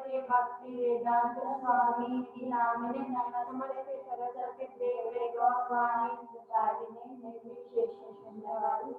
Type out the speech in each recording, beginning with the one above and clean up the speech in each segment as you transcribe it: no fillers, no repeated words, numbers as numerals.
श्री भक्ति वेदांत स्वामी की नामिने नमस्ते सरस्वती देवे गौरवाणी प्रसादिने निर्विशेष शून्यवादी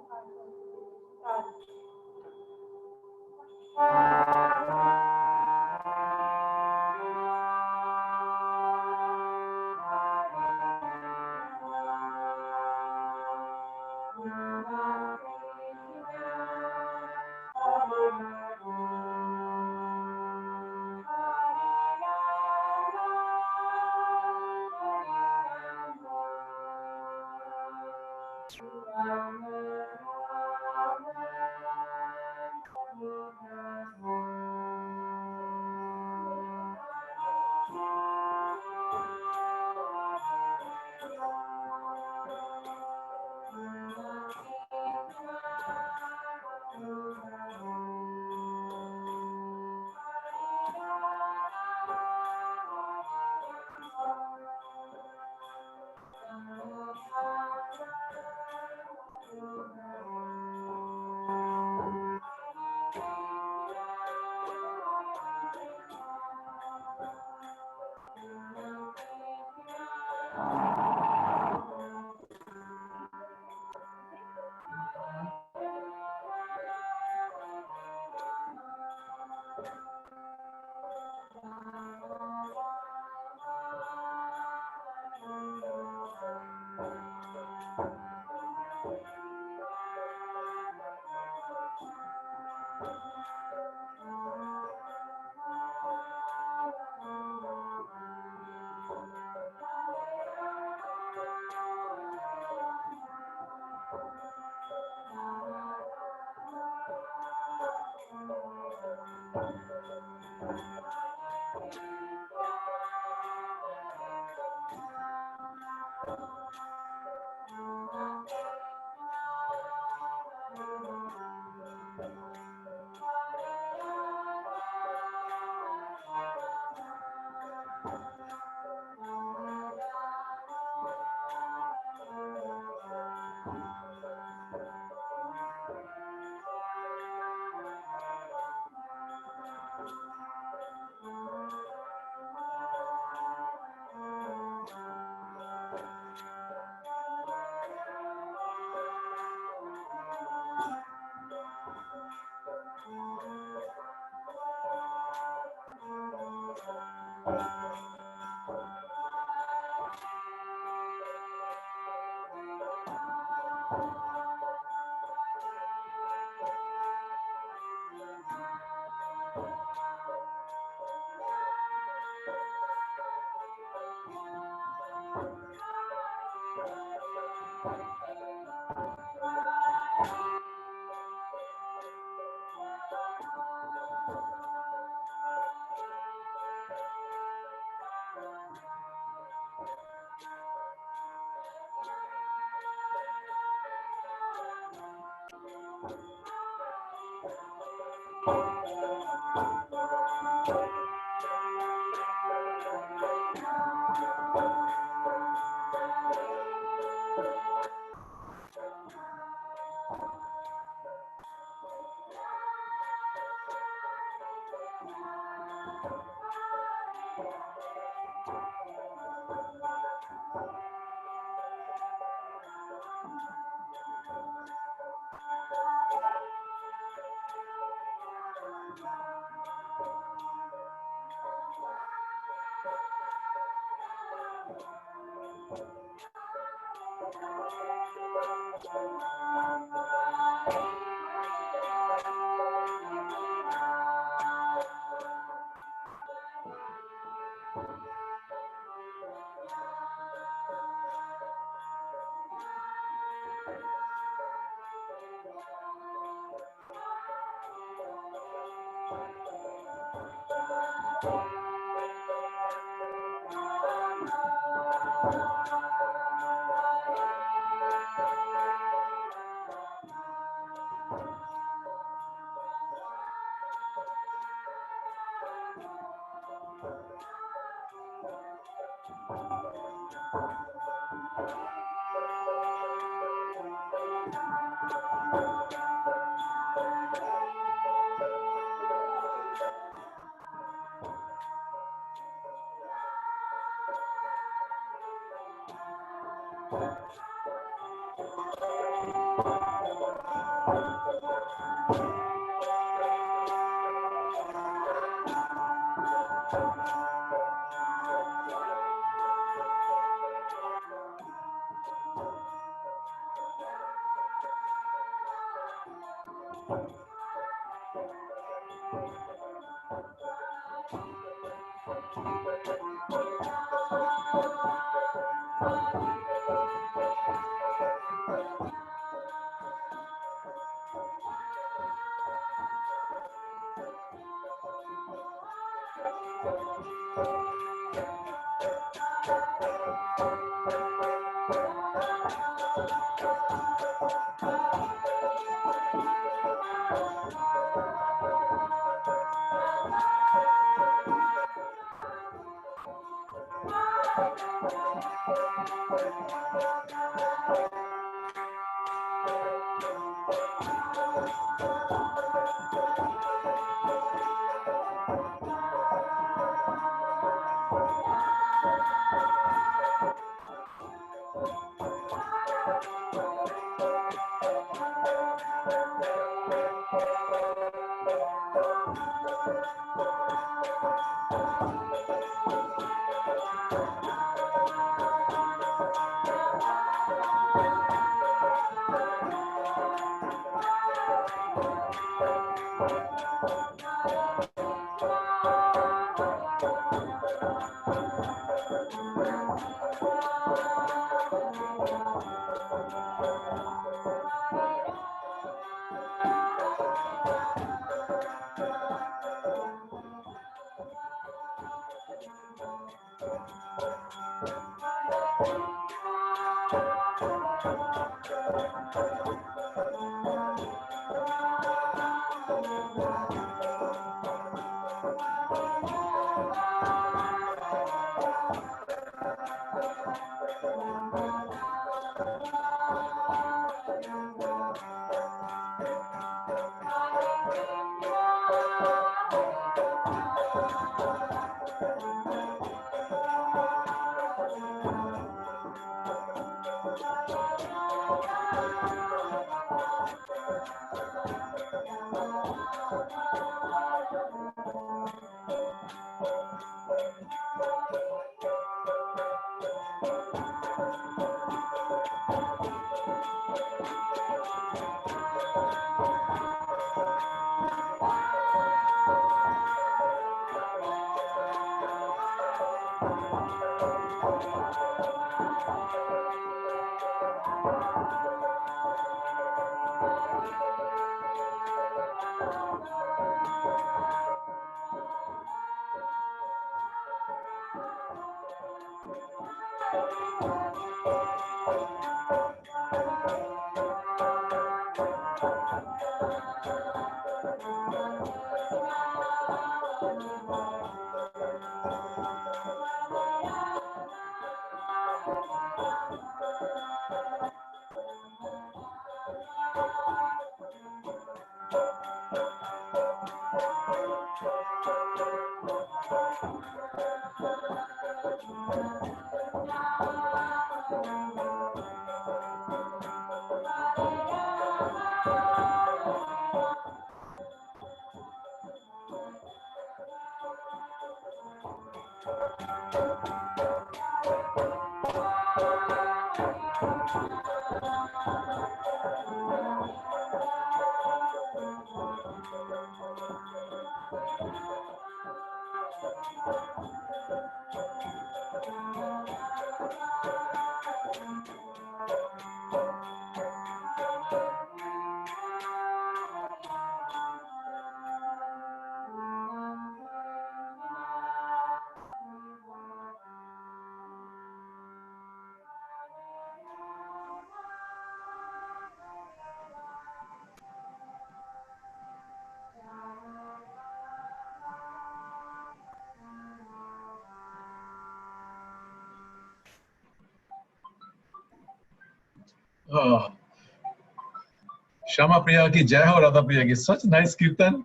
श्यामा प्रिया की जय हो, राधा प्रिया की सच नाइस कीर्तन,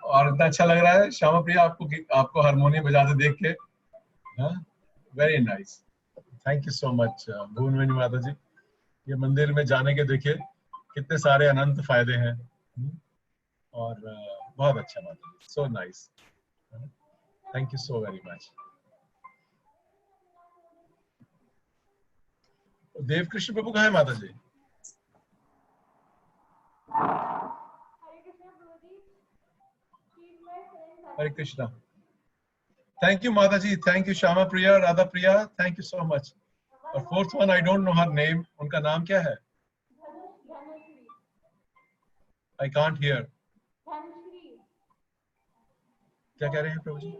और इतना अच्छा लग रहा है श्यामा प्रिया आपको हारमोनियम बजाते देख के। Very nice, thank you so much Bhuvanveni Mata ji. ये मंदिर में जाने के देखिए कितने सारे अनंत फायदे हैं। और बहुत अच्छा Mata ji, so nice, thank you so very much. Devkrishna Prabhu कहाँ है Mata ji? Hare Krishna. Thank you Mata ji, thank you Shyama Priya, Radha Priya, thank you so much. और fourth one I don't know her name, उनका नाम क्या है? I can't hear. क्या कह रहे हैं प्रभु जी?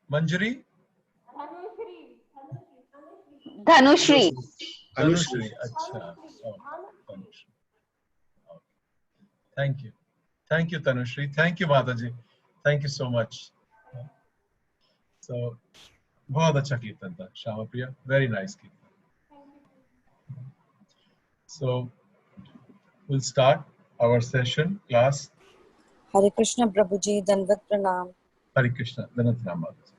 मंजरी, धनुश्री। तनुश्री, अच्छा, thank you Tanushree, thank you Mata ji, thank you so much. So बहुत अच्छा कीर्तन था Shyama Priya, very nice kirtan. So will start our session class. Hare Krishna Prabhu ji, दंडवत प्रणाम। हरे कृष्ण, दंडवत प्रणाम माता जी।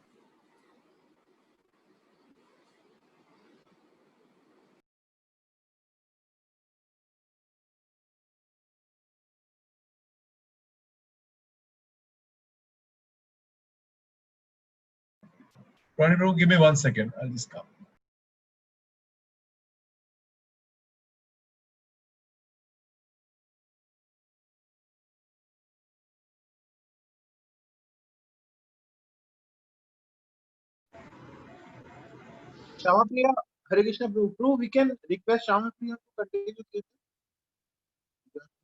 Ronnie Prabhu, give me 1 second, I'll just come. Shama Priya, Hare Krishna Prabhu, we can request Shama Priya to continue with it.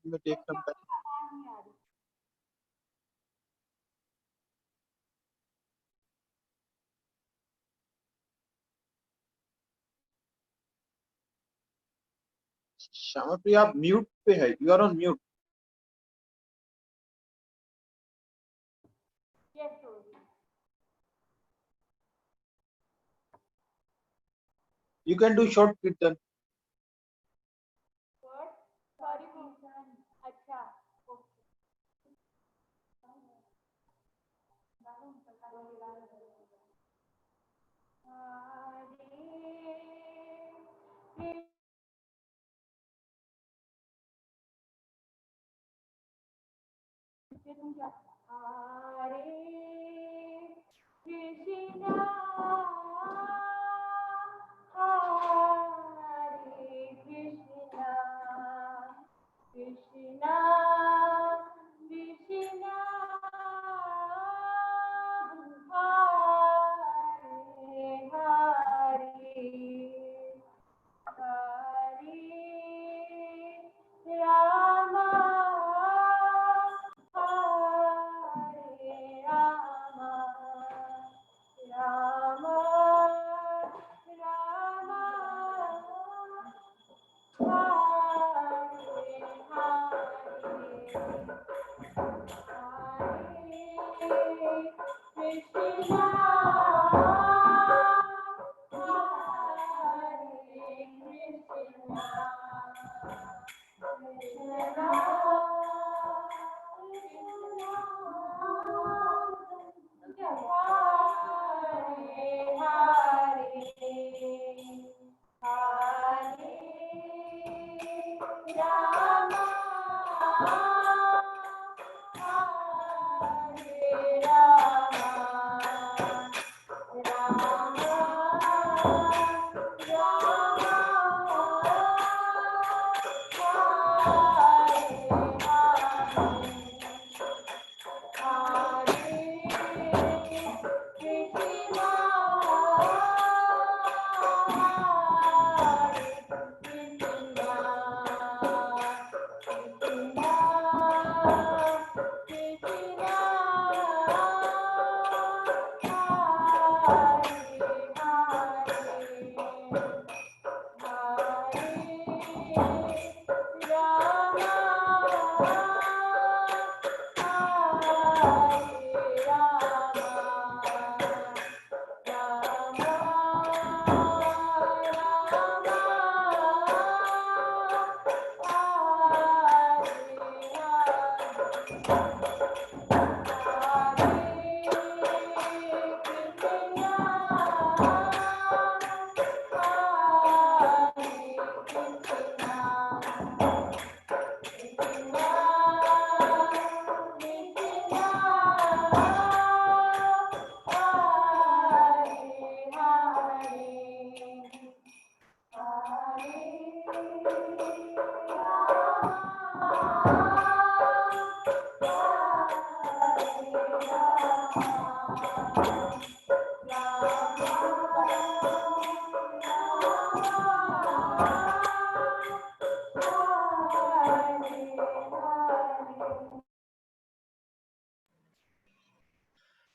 We may take some time. Shama Priya, आप mute पे है, you are on mute. You can do short kirtan.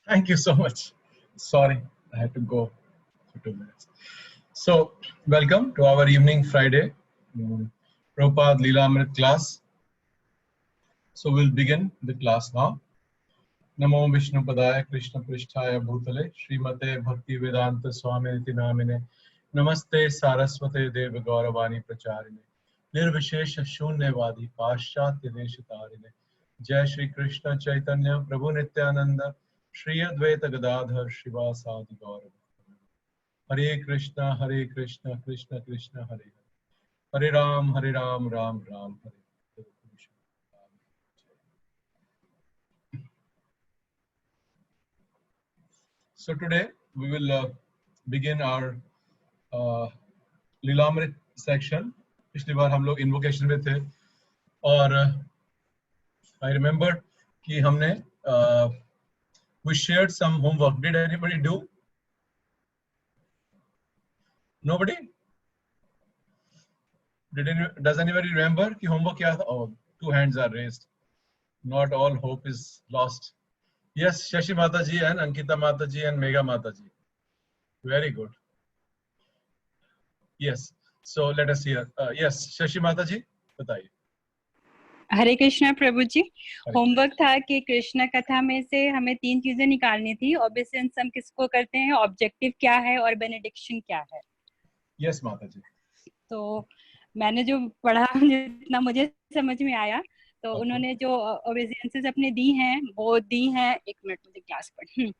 Thank you so much. Sorry, I had to go for 2 minutes. So, welcome to our evening Friday Prabhupada Leelamrit class. So, we'll begin the class now. Namo Vishnu Padaya Krishna Pristhaya Bhutale Srimate Bhakti Vedanta Swami Niti Namine Namaste Saraswate Deva Gauravani Pracharine Nirvishesha Shunyavadi Paschatya Deshatarine Jai Shri Krishna Chaitanya Prabhu Nityananda Shri Advaita Gadadhar Shivasadi Gaurav Hare Krishna Krishna Krishna Hare Hare Ram Ram Ram Hare Hare. So today we will begin our Lilamrita section. पिछली बार हम लोग invocation में थे और I remembered कि हमने we shared some homework. Did anybody do? Nobody? Does anybody remember कि homework क्या था? Oh, 2 hands are raised. Not all hope is lost. Yes, Shashi Mataji and Ankita Mataji and Megha Mataji. Very good. Yes. So let us hear. Yes, Shashi Mataji, बताइए. हरे कृष्णा प्रभु जी. Homework था कि कृष्ण कथा में से हमें 3 चीजें निकालनी थी. ऑबिसेंस हम किसको करते हैं, ऑब्जेक्टिव क्या है और बेनेडिक्शन क्या है. यस माताजी. तो मैंने जो पढ़ा जितना मुझे समझ में आया तो उन्होंने जो ओबेसेंसेस अपने दी हैं वो दी हैं. 1 मिनट मुझे क्लास पढ़.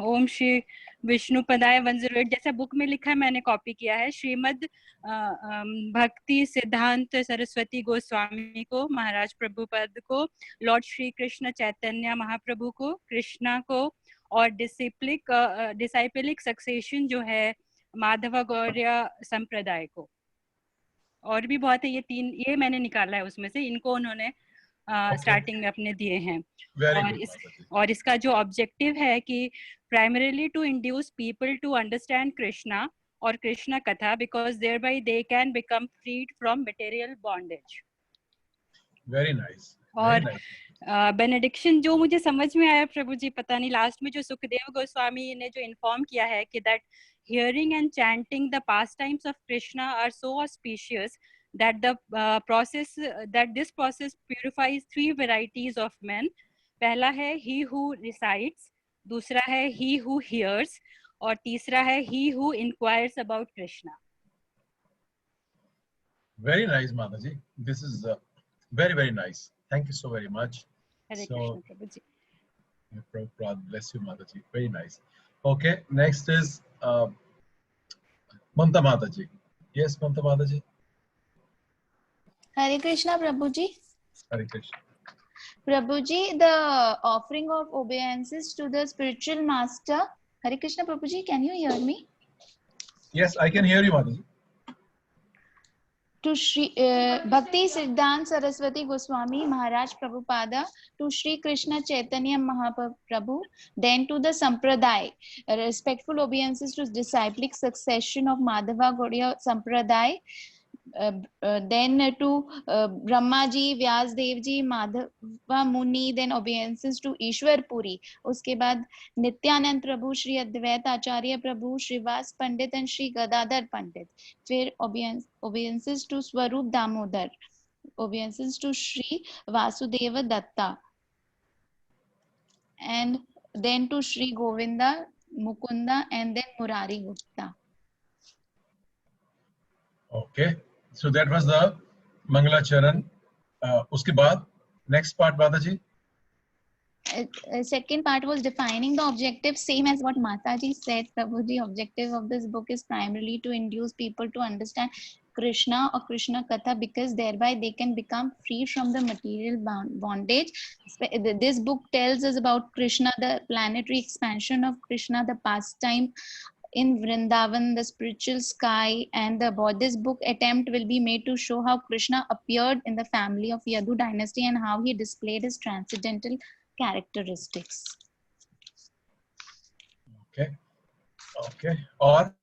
ओम श्री विष्णु पदाय 108 जैसा बुक में लिखा है मैंने कॉपी किया है. श्रीमद भक्ति सिद्धांत सरस्वती गोस्वामी को, महाराज प्रभुपद को, लॉर्ड श्री कृष्ण चैतन्य महाप्रभु को, कृष्णा को और डिसाइपलिक सक्सेशन जो है माधव गौड़िया संप्रदाय को. और भी बहुत है, ये मैंने निकाला है उसमें से. इनको उन्होंने स्टार्टिंग में अपने दिए हैं. और इसका जो ऑब्जेक्टिव है कि primarily to induce people to understand Krishna और कृष्णा कथा because thereby they can become freed from material bondage. Very nice. और बेनेडिक्शन जो मुझे समझ में आया प्रभु जी, पता नहीं लास्ट में जो सुखदेव गोस्वामी ने जो इन्फॉर्म किया है कि that hearing and chanting the pastimes of Krishna are so auspicious that this process purifies 3 varieties of men. पहला है he who recites, दूसरा है he who hears और तीसरा है he who inquires about Krishna. Very nice Mataji. This is very nice. Thank you so very much. Hare Krishna Prabhu ji. Prabhupada bless you Mataji. Very nice. Okay, next is Mamta Mataji. Yes, Mamta Mataji. Hare Krishna Prabhuji. Hare Krishna. Prabhuji, the offering of obeisances to the spiritual master. Hare Krishna Prabhuji, can you hear me? Yes, I can hear you Mataji. To Shri Bhakti Siddhant Saraswati Goswami Maharaj Prabhupada, to Shri Krishna Chaitanya Mahaprabhu, then to the Sampradaya, respectful obeisances to disciplic succession of Madhava Gaudiya Sampradaya, then to Brahma ji, Vyas Dev ji, Madhava Muni, then obeisances to Ishwar Puri. उसके बाद नित्यानंद प्रभु, श्री अद्वैत आचार्य प्रभु, श्रीवास पंडित and Shri Gadadhar पंडित. फिर obeisances to Swarup Damodar, obeisances to Shri Vasudeva Datta, and then to Shri Govinda Mukunda and then Murari Gupta. Okay. So that was the Mangala Charan. Uske baad next part Mataji. Second part was defining the objective, same as what Mataji said. Prabhuji, objective of this book is primarily to induce people to understand Krishna or Krishna Katha because thereby they can become free from the material bondage. This book tells us about Krishna, the planetary expansion of Krishna, the pastime in Vrindavan, the spiritual sky, and this book attempt will be made to show how Krishna appeared in the family of Yadu dynasty and how he displayed his transcendental characteristics. Okay. Okay, और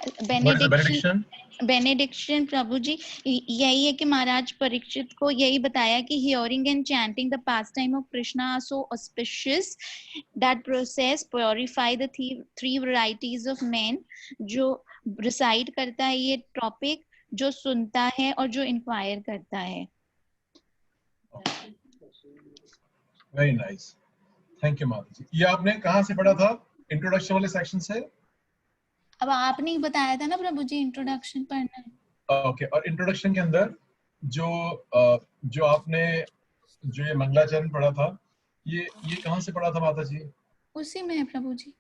what is the benediction? Benediction Prabhu ji यही है कि महाराज परीक्षित को यही बताया कि hearing and chanting the pastime of Krishna are so auspicious that process purify the three varieties of man. जो recite करता है ये टॉपिक, जो सुनता है और जो इंक्वायर करता है। Very nice, thank you Mata ji. ये आपने कहाँ से पढ़ा था? इंट्रोडक्शन वाले सेक्शन से? अब आपने ही बताया था ना प्रभु जी इंट्रोडक्शन पढ़ना है। ओके, और इंट्रोडक्शन के अंदर जो आपने जो ये मंगलाचरण पढ़ा था, ये कहाँ से पढ़ा था माता जी? उसी में है प्रभु जी।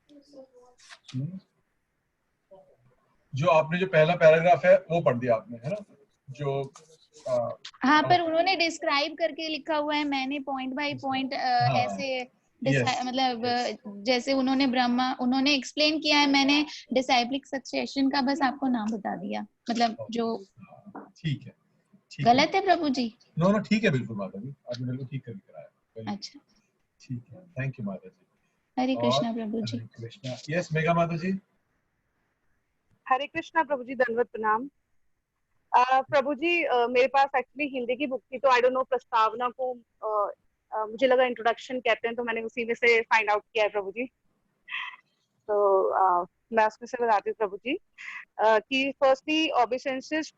जो आपने जो पहला पैराग्राफ है वो पढ़ दिया आपने, है ना? जो हाँ, पर उन्होंने डिस्क्राइब करके लिखा हुआ है, मैंने पॉइंट बाय पॉइंट ऐसे मतलब जैसे उन्होंने एक्सप्लेन किया है, मैंने डिसाइप्लिक सक्सेशन का बस आपको नाम बता दिया, मतलब जो ठीक है, गलत है प्रभु जी। नो ठीक है, बिल्कुल माता जी, आपने बिल्कुल ठीक करके कराया। अच्छा, ठीक है, thank you Mata ji. Hare Krishna Prabhu ji. Hare Krishna. Yes Megha माता जी। हरे कृष्णा प्रभु जी, दंडवत प्रणाम। प्रभु जी मेरे पास एक्चुअली हिंदी की बुक थी, तो आई डोंट नो प्रस्तावना को मुझे लगा इंट्रोडक्शन कहते हैं, तो मैंने उसी में से फाइंड आउट किया है प्रभु जी। तो मैं उसमें से बताती हूँ प्रभु जी कि फर्स्टली ओबेसेंसेस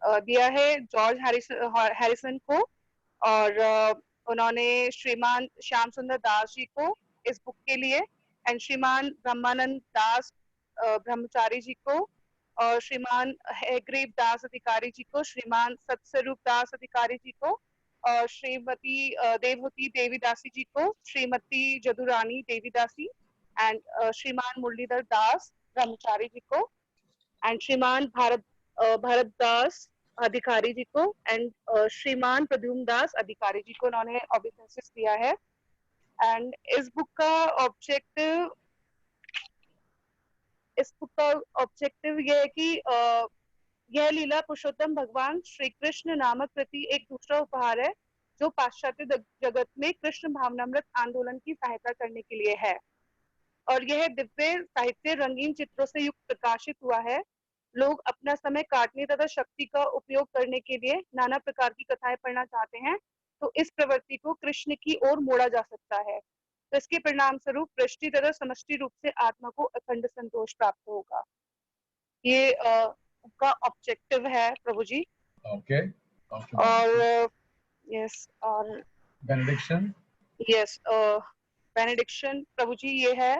दिया है जॉर्ज हैरिसन को, और उन्होंने श्रीमान श्याम सुंदर दास जी को इस बुक के लिए, एंड श्रीमान ब्रह्मानंद दास ब्रह्मचारी जी को, और श्रीमान हैग्रीव दास अधिकारी जी को, श्रीमान सत्स्वरूप दास अधिकारी जी को, और श्रीमती देवहूति देवीदासी जी को, श्रीमती जदुरानी देवीदासी, एंड श्रीमान मुरलीधर दास ब्रह्मचारी जी को, एंड श्रीमान भरत दास अधिकारी जी को, एंड श्रीमान प्रद्युम्न दास अधिकारी जी को उन्होंने ऑब्जेक्शंस दिया है। एंड इस बुक का ऑब्जेक्टिव यह है कि यह लीला पुरुषोत्तम भगवान श्री कृष्ण नामक प्रति एक दूसरा उपहार है, जो पाश्चात्य जगत में कृष्ण भावनामृत आंदोलन की सहायता करने के लिए है, और यह दिव्य साहित्य रंगीन चित्रों से युक्त प्रकाशित हुआ है। लोग अपना समय काटने तथा शक्ति का उपयोग करने के लिए नाना प्रकार की कथाएं पढ़ना चाहते हैं, तो इस प्रवृत्ति को कृष्ण की ओर मोड़ा जा सकता है। तो इसके परिणाम स्वरूप वृष्टि तथा समष्टि रूप से आत्मा को अखंड संतोष प्राप्त होगा। ये का ऑब्जेक्टिव है प्रभु जी। ओके, और यस, और बेनेडिक्शन। यस, बेनेडिक्शन प्रभु जी ये है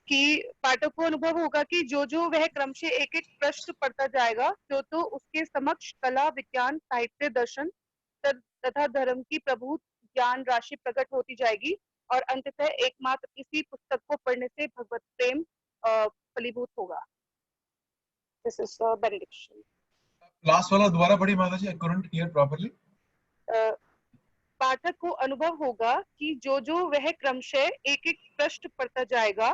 कि पाठक को अनुभव होगा कि जो जो वह क्रमशः एक एक प्रश्न पढ़ता जाएगा, तो उसके समक्ष कला, विज्ञान, साहित्य, दर्शन तथा धर्म की प्रभुत ज्ञान राशि प्रकट होती जाएगी, और अंततः एकमात्र इसी पुस्तक को पढ़ने से भगवत प्रेम फलीभूत होगा। This is benediction. लास्ट वाला दोबारा पढ़ी माता जी, आई कुडंट हियर प्रॉपर्ली। पाठक को अनुभव होगा कि जो जो वह क्रमशः एक एक प्रश्न पढ़ता जाएगा,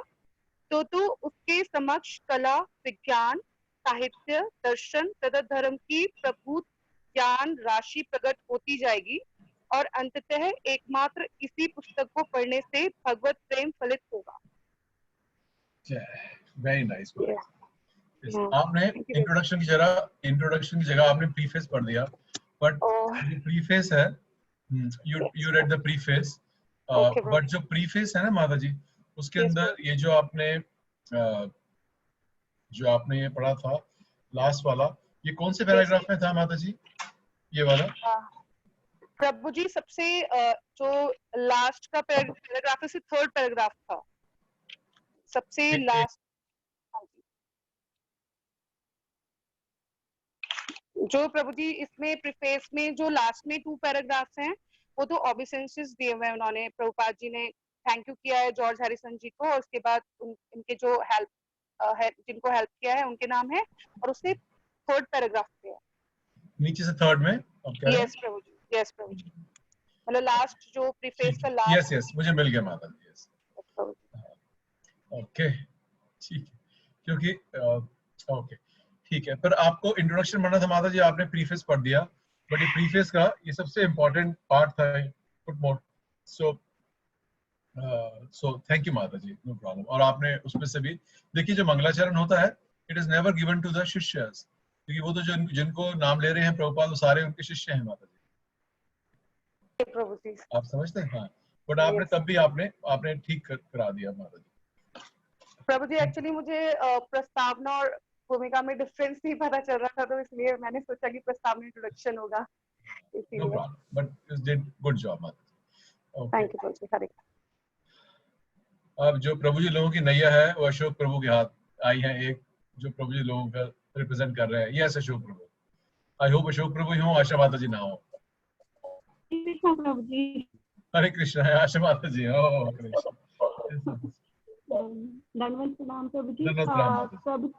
तो उसके समक्ष कला, विज्ञान, साहित्य, दर्शन तथा धर्म की प्रभुत ज्ञान राशि प्रकट होती जाएगी, और अंततः एकमात्र इसी पुस्तक को पढ़ने से भगवत प्रेम फलित होगा। Very nice. आपने इंट्रोडक्शन की जगह आपने प्रीफेस पढ़ दिया, बट जो प्रीफेस है, you read the preface, but जो प्रीफेस है ना माता जी, उसके अंदर ये जो आपने ये पढ़ा था लास्ट वाला, ये कौन से पैराग्राफ में था माता जी? ये वाला प्रभु जी सबसे जो लास्ट का पैराग्राफ है, थर्ड पैराग्राफ था, सबसे लास्ट। जो प्रभु जी इसमें प्रीफेस में जो लास्ट में 2 पैराग्राफ्स हैं, वो तो ऑबिसेंसेस दिए हुए हैं उन्होंने, प्रभुपाद जी ने थैंक यू किया है जॉर्ज हैरिसन जी को, और उसके बाद इनके जो जिनको हेल्प किया है उनके नाम है, और उससे थर्ड पैराग्राफ पे है, नीचे से थर्ड में। यस प्रभु जी, यस प्रभु जी, मतलब लास्ट जो प्रीफेस का लास्ट। यस मुझे मिल गया माता जी। यस ओके, ठीक है, क्योंकि ओके ठीक है, पर आपको इंट्रोडक्शन पढ़ना था माता जी, आपने प्रीफेस पढ़ दिया, बट ये प्रीफेस का ये सबसे इम्पोर्टेंट पार्ट था, footnote. So so thank you Mata ji, no problem. और आपने उसमें से भी देखिए, जो मंगलाचरण होता है it is never given to the शिष्यस, क्योंकि वो तो जो जिनको नाम ले रहे हैं प्रभुपाद वो सारे उनके शिष्य हैं माता जी, प्रभु जी। आप समझते हैं? हाँ, बट आपने Yes. तब भी आपने ठीक करा दिया माता जी। प्रभु जी, एक्चुअली मुझे प्रस्तावना और भूमिका में डिफरेंस नहीं पता चल रहा था, तो इसलिए मैंने सोचा कि प्रस्तावना इंट्रोडक्शन होगा, नो इसीलिए। Problem, but you did good job माता जी। ओके, थैंक यू प्रभु जी। हरे अब जो प्रभु जी लोगों की नैया है वो अशोक प्रभु के हाथ आई है, एक जो प्रभु जी लोगों का रिप्रेजेंट कर रहे हैं, yes Ashok Prabhu. I hope Ashok Prabhu ही हो, आशा माता जी ना हो। कृष्ण प्रभु जी। हरे कृष्ण है, आशा माता जी। ओह कृष्ण, धन्यवाद प्रणाम प्रभु जी। धन्यवाद प्रणाम माता जी। प्रभु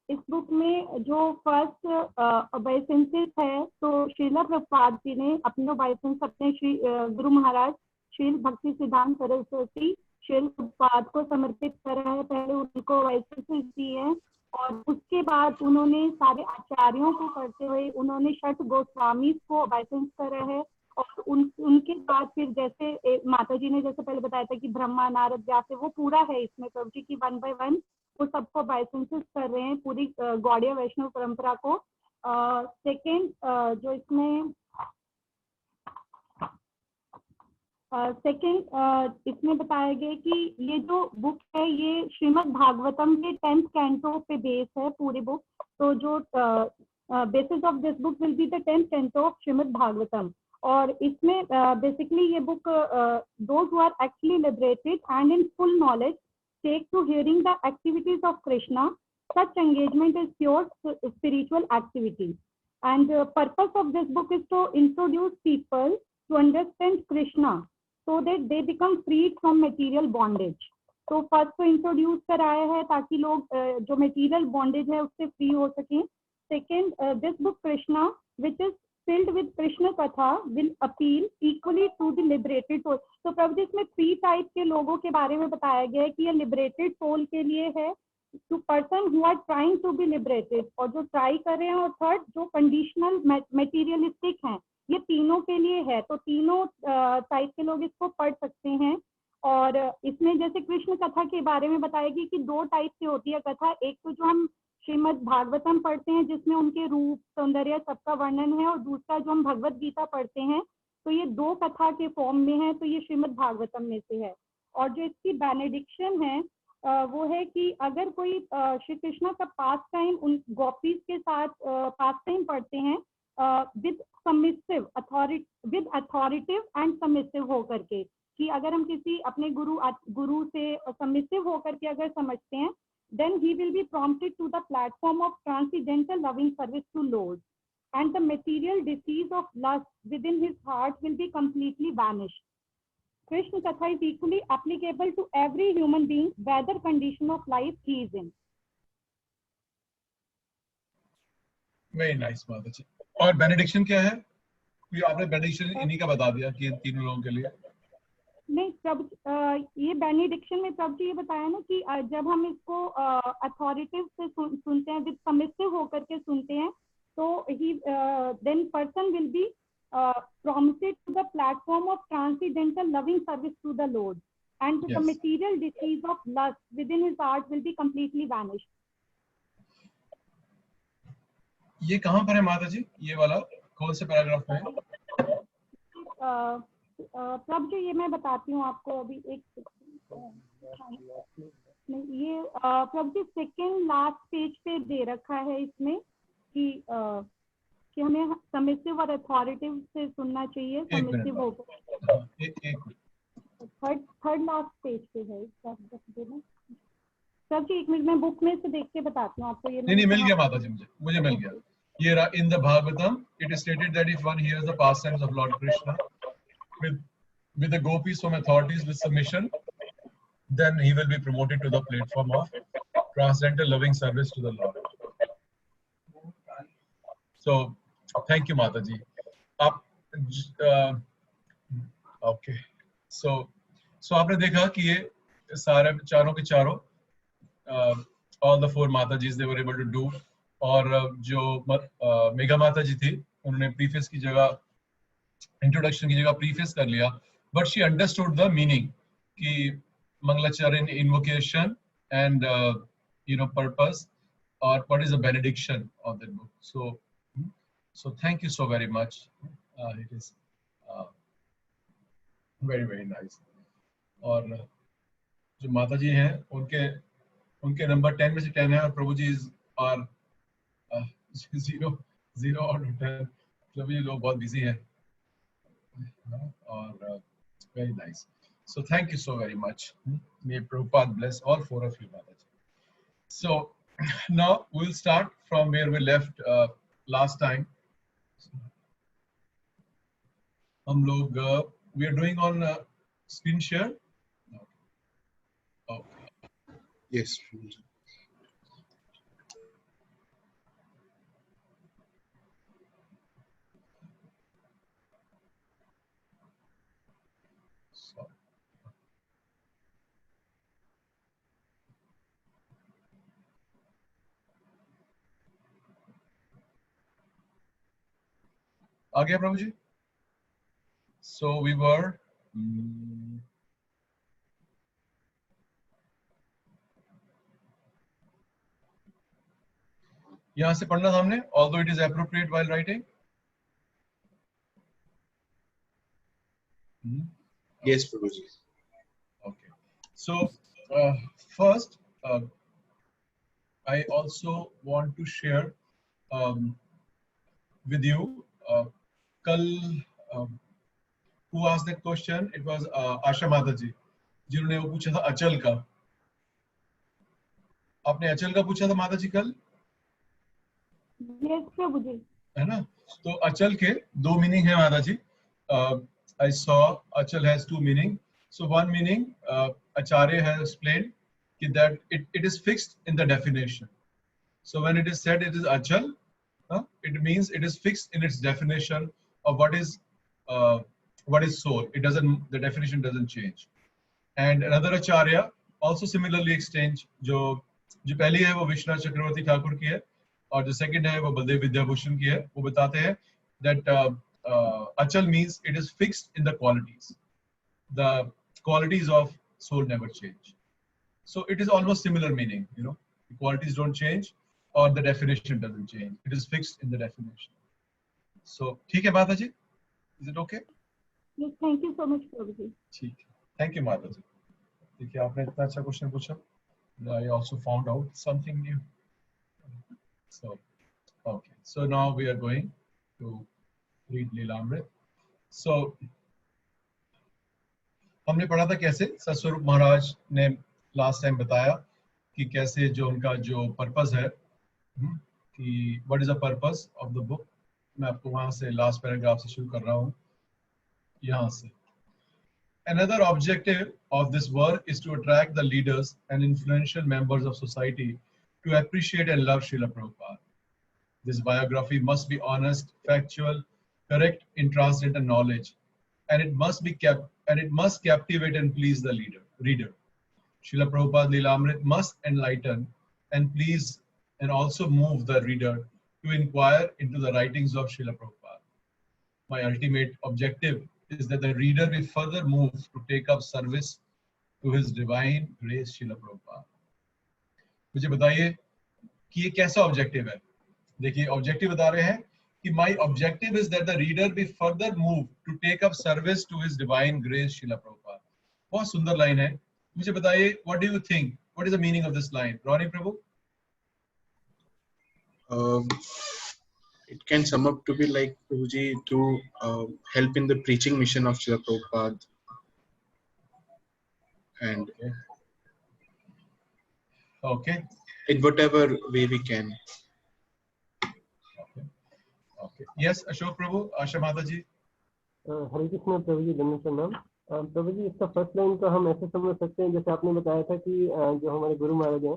इस बुक में जो फर्स्ट ओबेसेंसेस है, तो श्रीला प्रभुपाद जी ने अपने ओबेसेंस अपने श्री गुरु महाराज श्रील भक्ति सिद्धांत सरस्वती श्रील प्रभुपाद को समर्पित कर रहे हैं। पहले उनको ओबेसेंसेस दिए हैं और उसके बाद उन्होंने सारे आचार्यों को करते हुए उन्होंने छठ गोस्वामी को ओबेसेंस कर रहे हैं। और उनके बाद फिर जैसे माता जी ने जैसे पहले बताया था कि ब्रह्मा नारद व्यास, वो पूरा है इसमें प्रभु जी की 1 by 1 वो सबको बाइसेंसेस कर रहे हैं पूरी गौड़ीय वैष्णव परंपरा को। सेकेंड जो इसमें इसमें बताया गया कि ये जो बुक है ये श्रीमद् भागवतम के 10th कैंटो पे बेस है पूरी बुक। तो जो basis of this book will be the 10th canto of Srimad Bhagavatam. और इसमें बेसिकली ये book those who are actually liberated and in full knowledge take to hearing the activities of Krishna. Such engagement is pure spiritual activity. And purpose of this book is to introduce people to understand Krishna so that they become freed from material bondage. तो first तो introduce कराया है ताकि लोग जो material bondage है उससे free हो सकें। Second, this book Krishna which is filled with Krishna Katha will appeal equally to the liberated soul. तो प्रभु जी इसमें 3 टाइप के लोगों के बारे में बताया गया है कि ये लिबरेटेड सोल के लिए है, to person who are trying to be liberated, और जो ट्राई कर रहे हैं, और थर्ड जो कंडीशनल मटेरियलिस्टिक हैं, ये तीनों के लिए है। तो तीनों टाइप के लोग इसको पढ़ सकते हैं। और इसमें जैसे कृष्ण कथा के बारे में बताया गया कि 2 टाइप की होती है कथा। एक तो जो हम श्रीमद् भागवतम पढ़ते हैं जिसमें उनके रूप सौंदर्य सबका वर्णन है, और दूसरा जो हम भगवत गीता पढ़ते हैं तो ये 2 कथा के फॉर्म में है, तो ये श्रीमद् भागवतम में से है। और जो इसकी बेनेडिक्शन है वो है कि अगर कोई श्री कृष्ण का पास टाइम उन गोपीज के साथ पास टाइम पढ़ते हैं with submissive with authoritative and submissive होकर के, कि अगर हम किसी अपने गुरु से सबमिसिव होकर के अगर समझते हैं, then he will be prompted to the platform of transcendental loving service to Lord, and the material disease of lust within his heart will be completely vanished. Krishna Katha is equally applicable to every human being, whether condition of life he is in. Very nice माता जी। और benediction क्या है? ये आपने benediction इन्हीं का बता दिया कि इन तीनों लोगों के लिए। नहीं प्रभु, ये बेनेडिक्शन में प्रभु जी ये बताया ना कि जब हम इसको अथॉरिटिव से सुनते हैं, विद सबमिसिव होकर के सुनते हैं, तो ही then person will be prompted to the platform of transcendental loving service to the Lord, and the material disease of lust within his heart will be completely vanished. ये कहाँ पर है माता जी? ये वाला कौन से पैराग्राफ में है? प्रभु जी ये मैं बताती हूँ आपको अभी एक नहीं, ये प्रभु जी सेकेंड लास्ट पेज पे दे रखा है इसमें कि हमें सबमिसिव और अथॉरिटिव से सुनना चाहिए। सबमिसिव होकर थर्ड लास्ट पेज पे है प्रभु जी। 1 मिनट मैं बुक में से देख के बताती हूँ आपको। ये नहीं मिल गया माता जी, मुझे मिल गया। ये in the Bhagavatam it is stated that if one hears the pastimes of Lord Krishna with the gopis from authorities with submission, then he will be promoted to the platform of transcendental loving service to the Lord. So thank you माता जी। आप okay, so आपने देखा कि ये सारे चारों के चारों all the 4 माताजीज they were able to do। और जो मेघा माता जी थी उन्होंने प्रीफेस की जगह, इंट्रोडक्शन की जगह प्रीफेस कर लिया, but she understood the meaning ki Mangalacharya invocation and purpose, or what is the benediction of that book. So thank you so very much. It is very very nice. और जो माता जी हैं उनके number 10 में से 10 है, और प्रभु जी आर 0 और 10. प्रभु जी लोग बहुत बिजी हैं, और very nice. So thank you so very much. May Prabhupada bless all 4 of you, Mataji. So now we'll start from where we left last time. हम लोग we are doing on screen share. Okay. Yes. So, आ गया प्रभु जी? So we were यहाँ से पढ़ना था हमने, although it is appropriate while writing. Yes, Prabhuji. Okay. So first, I also want to share with you. Kal, who asked that question? It was Asha Mataji, जिन्होंने वो पूछा था अचल का. आपने अचल का पूछा था माता जी कल? Yes, प्रभु जी. है ना? तो अचल के 2 मीनिंग है माता जी. I saw achal has 2 meaning. So one meaning, Acharya has explained that it is fixed in the definition. So when it is said it is achal, it means it is fixed in its definition of what is soul. The definition doesn't change. And another Acharya also similarly exchanged, जो पहली है वो विश्वनाथ चक्रवर्ती ठाकुर की है, और जो second है वो बलदेव विद्याभूषण की है. वो बताते हैं that achal means it is fixed in the qualities. The qualities of soul never change. So it is almost similar meaning, the qualities don't change or the definition doesn't change. It is fixed in the definition. So ठीक है माता जी? Is it okay? Yes, thank you so much, प्रभु जी. ठीक है. Thank you माता जी. देखिए आपने इतना अच्छा question पूछा. I also found out something new. So okay. So now we are going to read Lilamrit. So हमने पढ़ा था कैसे सतस्वरूप महाराज ने लास्ट टाइम बताया कि कैसे जो उनका जो पर्पस है, कि what is the purpose of the book. मैं आपको वहां से लास्ट पैराग्राफ से शुरू कर रहा हूँ, यहाँ से. Another objective of this work is to attract the leaders and influential members of society to appreciate and love Srila Prabhupada. This biography must be honest, factual, correct in transcendental knowledge, and it must captivate and please the reader. Srila Prabhupada Lilamrit must enlighten and please and also move the reader to inquire into the writings of Srila Prabhupada. My ultimate objective is that the reader be further moved to take up service to His divine grace, Srila Prabhupada. मुझे बताइए कि ये कैसा objective है. देखिए objective बता रहे हैं कि my objective is that the reader be further moved to take up service to His divine grace, Srila Prabhupada. बहुत सुंदर लाइन है. मुझे बताइए, what do you think? What is the meaning of this line? Ronnie Prabhu? It can sum up to be like Prabhuji to help in the preaching mission of Srila Prabhupada, and Okay. in whatever way we can. Okay. Yes, Ashok Prabhu, Asha Mata ji. हरे कृष्ण प्रभु जी, धन्यवाद प्रणाम. प्रभु जी, इसका first line को हम ऐसे समझ सकते हैं जैसे आपने बताया था कि जो हमारे गुरु महाराज हैं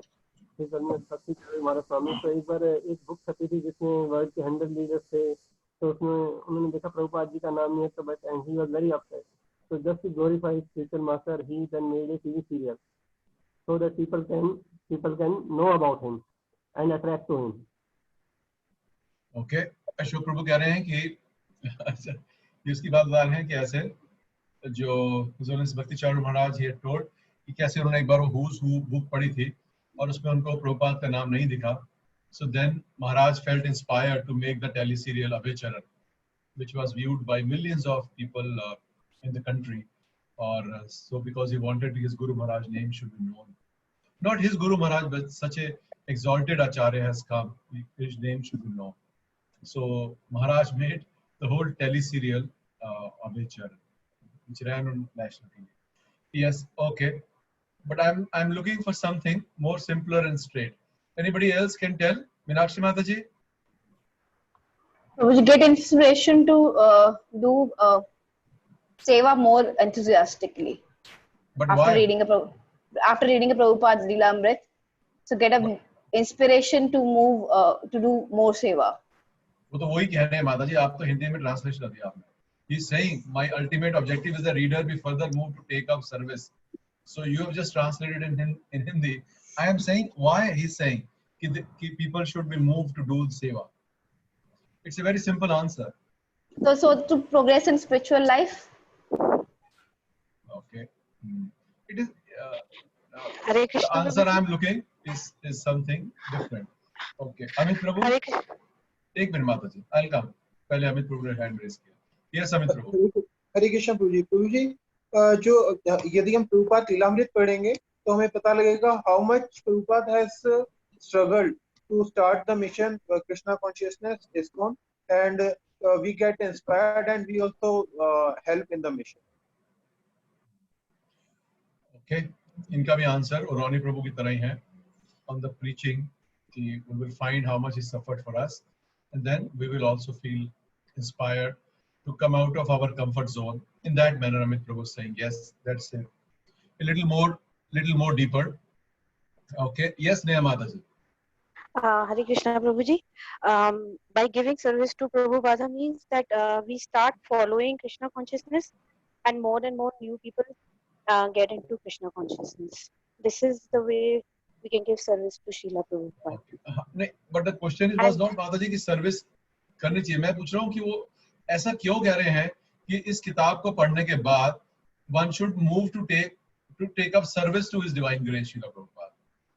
हमारा स्वामी, तो एक बार एक बुक छपी थी जिसमें वर्ल्ड के 100 लीडर्स थे. तो उसमें उन्होंने देखा प्रभुपाद जी का नाम नहीं है, तो but and he was very upset. So just to glorify his spiritual master, he then made a TV serial so that people can know about him and attract to him. Okay. Ashok Prabhu कह रहे हैं कि ये उसकी बात बता रहे हैं कि ऐसे जो भक्ति चारू महाराज he had told कि कैसे उन्होंने एक बार वो Who's Who बुक पढ़ी थी और उसमें उनको प्रभुपाद का नाम नहीं दिखा. So then Maharaj felt inspired to make the tele-serial Abhay which was viewed by millions of people in the country. Or so because he wanted his Guru Maharaj name should be known. Not his Guru Maharaj, but such a exalted Acharya has come. His name should be known. So Maharaj made the whole tele-serial Abhay Charan, which ran on national TV. Yes, okay. But I'm looking for something more simpler and straight. Anybody else can tell? Meenakshi Mataji? Would you get inspiration to do seva more enthusiastically? But after why? reading a Prabhupada's Leelamrit, so get a inspiration to move to do more seva. वो तो वही कह रहे हैं माता जी, आप तो हिंदी में ट्रांसलेशन कर दिया आपने. He's saying my ultimate objective is the reader be further moved to take up service. So you have just translated in Hindi. I am saying why he's saying कि people should be moved to do seva. It's a very simple answer. So to progress in spiritual life. Okay. It is Hare Krishna. The answer I am looking is something different. Okay. Amit Prabhu. Hare Krishna. एक minute माता जी, I'll come. पहले अमित प्रभु ने hand raise किया. Yes, Amit प्रभु. हरे कृष्ण प्रभु जी, जो यदि हम प्रभुपाद लीलामृत पढ़ेंगे तो हमें पता लगेगा how much Prabhupada has struggled to start the mission Krishna consciousness ISKCON, and we get inspired and we also help in the mission. Okay. इनका भी आंसर उरानी प्रभु की तरह ही है. On the preaching, we will find how much he suffered for us, and then we will also feel inspired to come out of our comfort zone. In that manner, Amit Prabhu is saying, yes, that's it. A little more deeper. Okay. Yes, Neha Mataji. Hare Krishna Prabhuji. By giving service to Prabhupada means that we start following Krishna consciousness, and more new people get into Krishna consciousness. This is the way we can give service to Srila Prabhupada. नहीं, but the question was not माताजी की service करनी चाहिए. मैं पूछ रहा हूँ कि वो ऐसा क्यों कह रहे हैं कि इस किताब को पढ़ने के बाद one should move to take up service to his divine grace, Srila Prabhupada.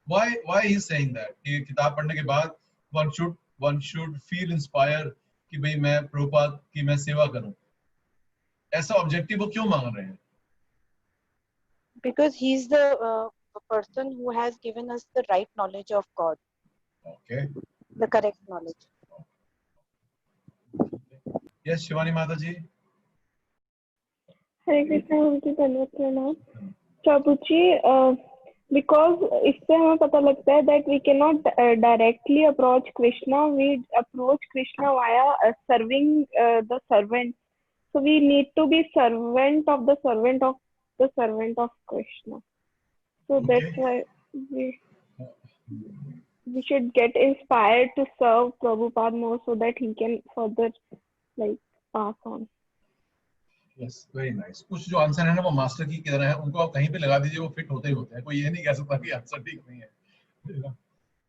Why he is saying that? कि किताब पढ़ने के बाद one should feel inspired कि भाई मैं प्रभुपाद की मैं सेवा करूं. ऐसा ऑब्जेक्टिव वो क्यों मांग रहे हैं? Because he is the person who has given us the right knowledge of God. Okay. The correct knowledge. Yes, Shivani Mataji. हरे कृष्ण प्रभुजी, धन्यवाद प्रणाम. प्रभुजी, because इससे हमें पता लगता है that we cannot directly approach Krishna, we approach Krishna via serving the servant. So we need to be servant of the servant of the servant of Krishna. So that's why we should get inspired to serve Prabhupada more so that he can further pass on. Yes, very nice. कुछ जो answer है ना वो master की तरह है, उनको आप कहीं पे लगा दीजिए वो फिट होते ही होते हैं. कोई ये नहीं कह सकता कि आंसर ठीक नहीं है.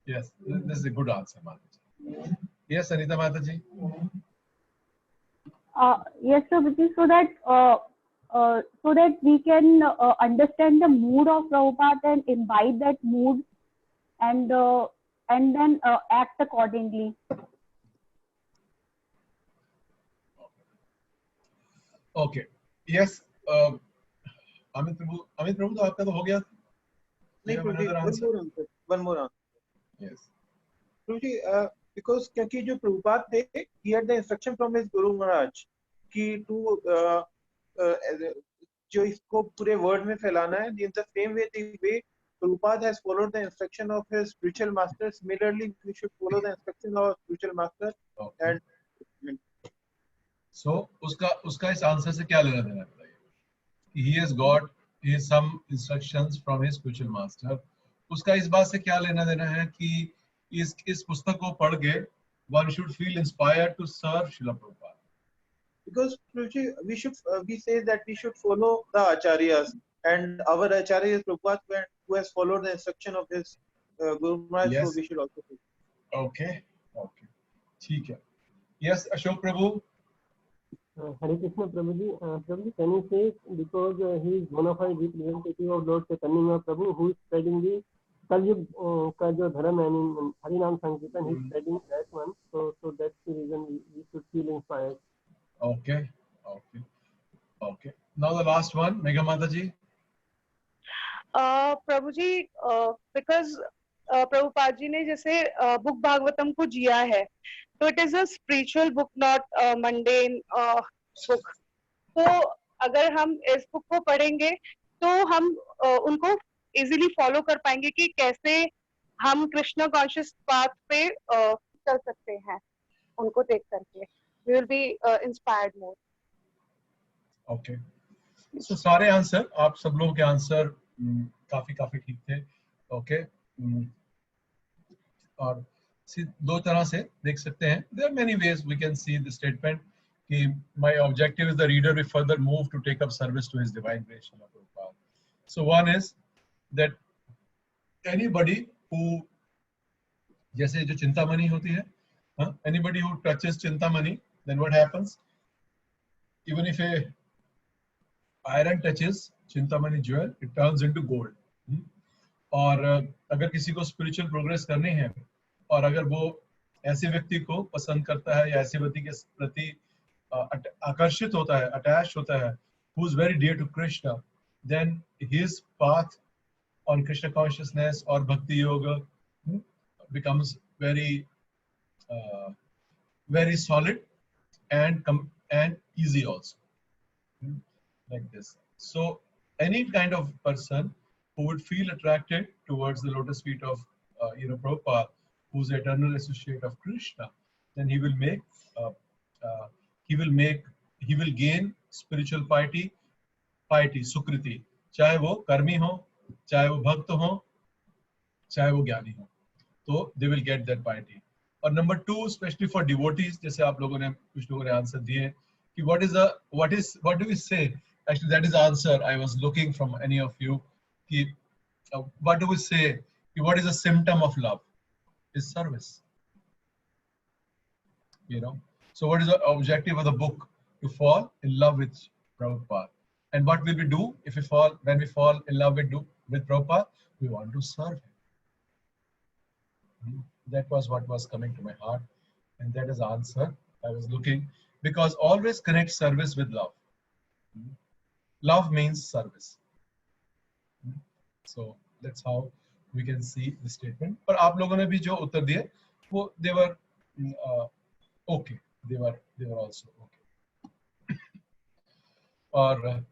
Yes, this is a good answer, Mataji. Yes, Anita Mataji. Yes, Prabhuji, so that we can understand the mood of Prabhupada and imbibe that mood, and then act accordingly. Okay. Yes. Amit Prabhu, तो आपका तो हो गया. One more answer. Yes. Prabhuji, because क्योंकि जो प्रभुपाद थे, he had the instruction from his Guru Maharaj कि to जो इसको पूरे वर्ल्ड में फैलाना है. In the same way, the way Prabhupada has followed the instruction of his spiritual master, similarly we should follow the instruction of our spiritual master. Okay. And so उसका इस answer से क्या लेना देना है? He has got some instructions from his spiritual master. उसका इस बात से क्या लेना देना है कि इस पुस्तक को पढ़ के one should feel inspired to serve Srila Prabhupada. Because we say that we should follow the acharyas, and our acharya is Prabhupada who has followed the instruction of his Guru Maharaj. Yes. So we should also follow. Okay. ठीक है. Yes, Ashok Prabhu. Hare Krishna Prabhuji. Prabhuji, can you say because he is bona fide representative of Lord Chaitanya Prabhu who is spreading the Kalyug का जो धर्म है, I mean Harinam Sankirtan, he is spreading that one. So that's the reason we should feel inspired. Okay. Now the last one, Megha Mataji. Prabhu ji, because Prabhupada ji ने जैसे book Bhagavatam को जिया है, तो it is a spiritual book, not mundane book. तो अगर हम इस बुक को पढ़ेंगे तो हम उनको इजीली फॉलो कर पाएंगे कि कैसे हम कृष्ण कॉन्शियस पाथ पे चल सकते हैं. उनको देख करके we will be inspired more. Okay, तो सारे आंसर, आप सब लोगों के आंसर काफी ठीक थे. ओके, और दो तरह से देख सकते हैं. There are many ways we can see the statement कि my objective is the reader will further move to take up service to his divine grace Srila Prabhupada. So one is that anybody who, जैसे जो चिंतामणि होती है, anybody who touches Chintamani, then what happens? Even if a iron touches Chintamani jewel, it turns into gold. और अगर किसी को spiritual progress करनी है और अगर वो ऐसे व्यक्ति को पसंद करता है या ऐसे व्यक्ति के प्रति आकर्षित होता है, अटैच होता है, who is very dear to Krishna, then his path on Krishna consciousness or bhakti yoga becomes very solid and easy also. Like this. So any kind of person who would feel attracted towards the lotus feet of Prabhupada, who's the eternal associate of Krishna, then he will gain spiritual piety, sukriti, चाहे वो कर्मी हो, चाहे वो भक्त हो, चाहे वो ज्ञानी हो, तो they will get that piety. और number 2, especially for devotees, जैसे आप लोगों ने कुछ लोगों ने आंसर दिए कि what do we say? Actually, that is the answer I was looking from any of you. What do we say? What is a symptom of love? Is service. So what is the objective of the book? To fall in love with Prabhupada. And what will we do when we fall in love with Prabhupada? We want to serve him. That was what was coming to my heart, and that is the answer I was looking, because always connect service with love. Love means service. So that's how we can see the statement. पर आप लोगों ने भी जो उत्तर दिए वो they were okay. They were also okay. और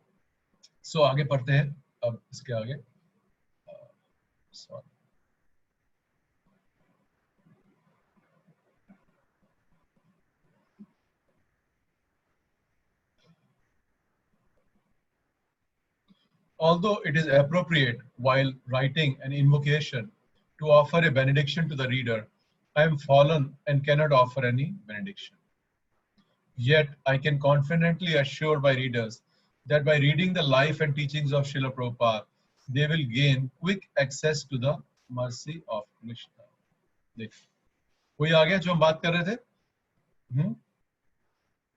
so आगे पढ़ते हैं अब इसके आगे. Sorry. Although it is appropriate while writing an invocation to offer a benediction to the reader, I am fallen and cannot offer any benediction. Yet I can confidently assure my readers that by reading the life and teachings of Srila Prabhupada, they will gain quick access to the mercy of Krishna. देखिए, कोई आ गया जो हम बात कर रहे थे?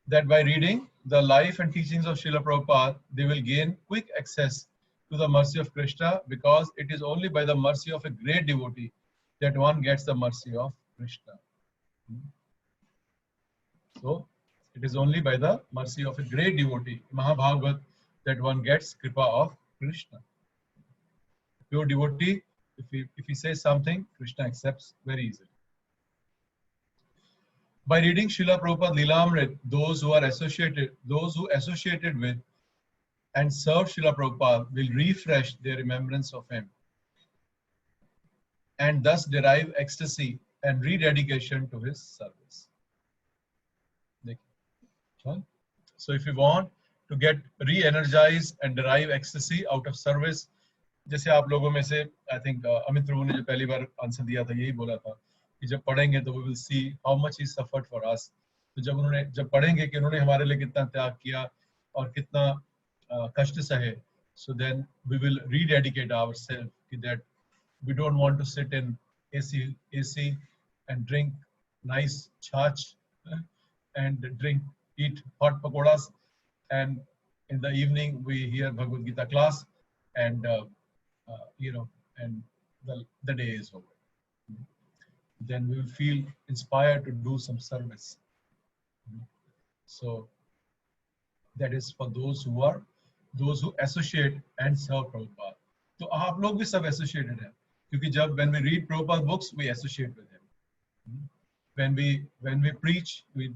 That by reading the life and teachings of Srila Prabhupada, they will gain quick access to the mercy of Krishna, because it is only by the mercy of a great devotee that one gets the mercy of Krishna. So, it is only by the mercy of a great devotee, Mahabhagavat, that one gets Kripa of Krishna. Pure devotee, if he says something, Krishna accepts very easily. By reading Srila Prabhupada Lilamrit, those who associated with and serve Srila Prabhupada will refresh their remembrance of him and thus derive ecstasy and rededication to his service. So if you want to get re-energized and derive ecstasy out of service, जैसे आप लोगों में से I think Amit प्रभु ने जो पहली बार answer दिया था यही बोला था कि जब पढ़ेंगे तो we will see how much he suffered for us. तो जब पढ़ेंगे कि उन्होंने हमारे लिए कितना त्याग किया और कितना कष्ट सहे, so then we will rededicate ourselves that we don't want to sit in AC and drink nice chach and drink eat hot pakoras, and in the evening we hear Bhagavad Gita class, and and the day is over. Then we will feel inspired to do some service. So that is for those who associate and serve Prabhupada. तो आप लोग भी सब associated हैं, क्योंकि जब when we read Prabhupada books, we associate with him. When we preach, we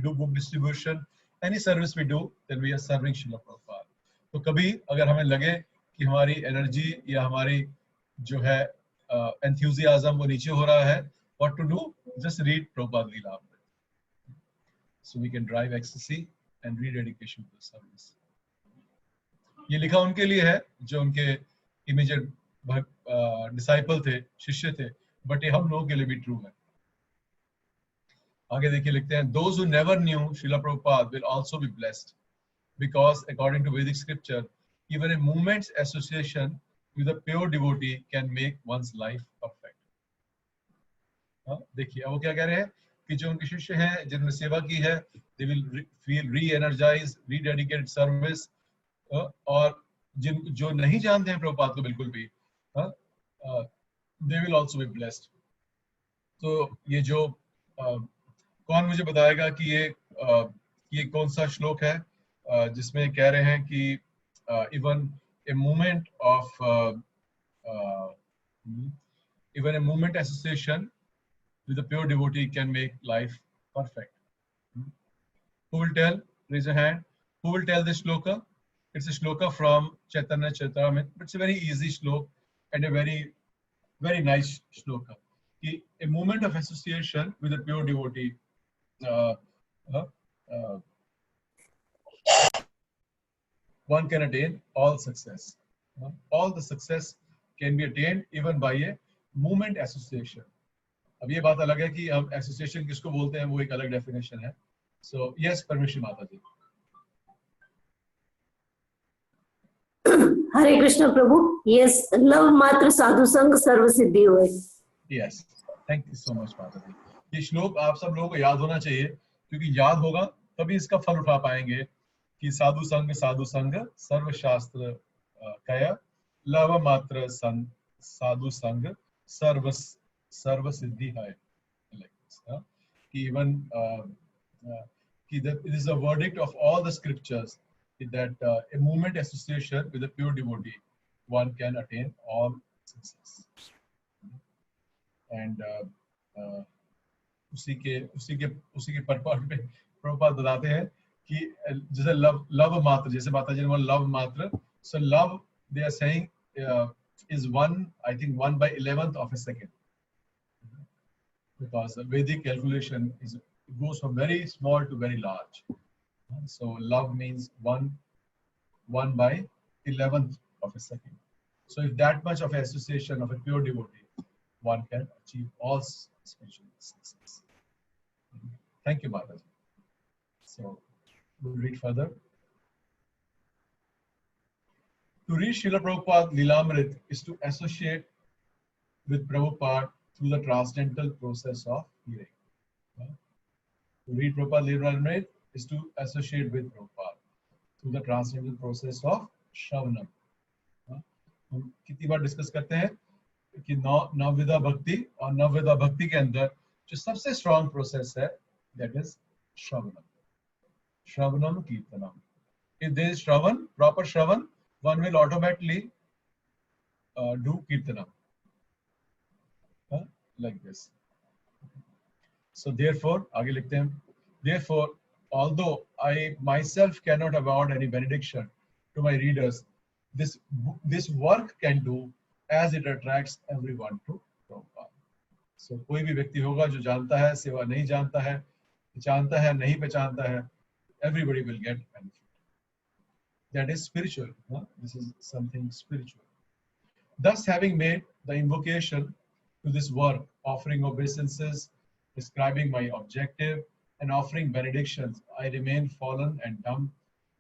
do book distribution. Any service we do, then we are serving Srila Prabhupada. तो कभी अगर हमें लगे कि हमारी energy या हमारी जो है enthusiasm वो नीचे हो रहा है, what to do? Just read Prabhupada Leela. So we can drive ecstasy and rededication to the service. ये लिखा उनके लिए है जो उनके immediate disciple थे, शिष्य थे, but ये हम लोगों के लिए भी true है. आगे देखिए लिखते हैं, those who never knew Srila Prabhupada will also be blessed, because according to Vedic scripture, even a moment's association with a pure devotee can make one's life perfect. देखिए अब वो क्या कह रहे हैं कि जो उनके शिष्य हैं जिन्होंने सेवा की है, they will feel re-energized, rededicated service, और जो नहीं जानते हैं प्रभुपाद को बिल्कुल भी, they will also be blessed. तो ये जो कौन मुझे बताएगा कि ये कौन सा श्लोक है जिसमें कह रहे हैं कि even a moment association with a pure devotee can make life perfect. Who will tell? Raise a hand. Who will tell this shloka? It's a shloka from Chaitanya Charitamrita. It's a very easy shloka and a very, very nice shloka. A moment of association with a pure devotee one can attain all success. All the success can be attained even by a moment association. अब ये बात अलग है कि हम association किसको बोलते हैं, वो एक अलग डेफिनेशन है. सो यस परमेश्वर माता जी. हरे कृष्ण प्रभु. यस, लव मात्र साधु संग सर्व सिद्धि होए. Yes, thank you so much माता जी. ये श्लोक आप सब लोगों को याद होना चाहिए, क्योंकि याद होगा तभी इसका फल उठा पाएंगे कि साधु संग सर्व शास्त्र कया, लव मात्र साधु संग सर्व सिद्धि है. Even it is a verdict of all the scriptures that a moment association with a pure devotee, one can attain all success. And उसी के पर्पस पे प्रभुपाद बताते हैं कि जैसे लव मात्र, जैसे माता जी ने बोला लव मात्र, so love they are saying is 1/11th of a second, because the Vedic calculation goes from very small to very large. So love means 1/11th of a second. So if that much of association of a pure devotee, one can achieve all spiritual success. Thank you, Mataji. So we'll read further. To read Srila Prabhupada Leelamrit is to associate with Prabhupada through the transcendental process of hearing. To read Prabhupada Leelamrit is to associate with Prabhupada through the transcendental process of Shravanam. हम कितनी बार discuss करते हैं कि नवविधा भक्ति, और नवविधा भक्ति के अंदर जो सबसे स्ट्रॉन्ग प्रोसेस है, that is shravanam kirtanam. If there is Shravan, proper Shravan, one will automatically do Kirtanam. Like this. So therefore, आगे लिखते हैं, therefore, although I myself cannot award any benediction to my readers, this work can do, as it attracts everyone to Prabhupada. So कोई भी व्यक्ति होगा जो जानता है, सेवा नहीं जानता है, पहचानता है, नहीं पहचानता है, everybody will get benefit. That is spiritual. This is something spiritual. Thus, having made the invocation to this work, offering obeisances, describing my objective, and offering benedictions, I remain fallen and dumb,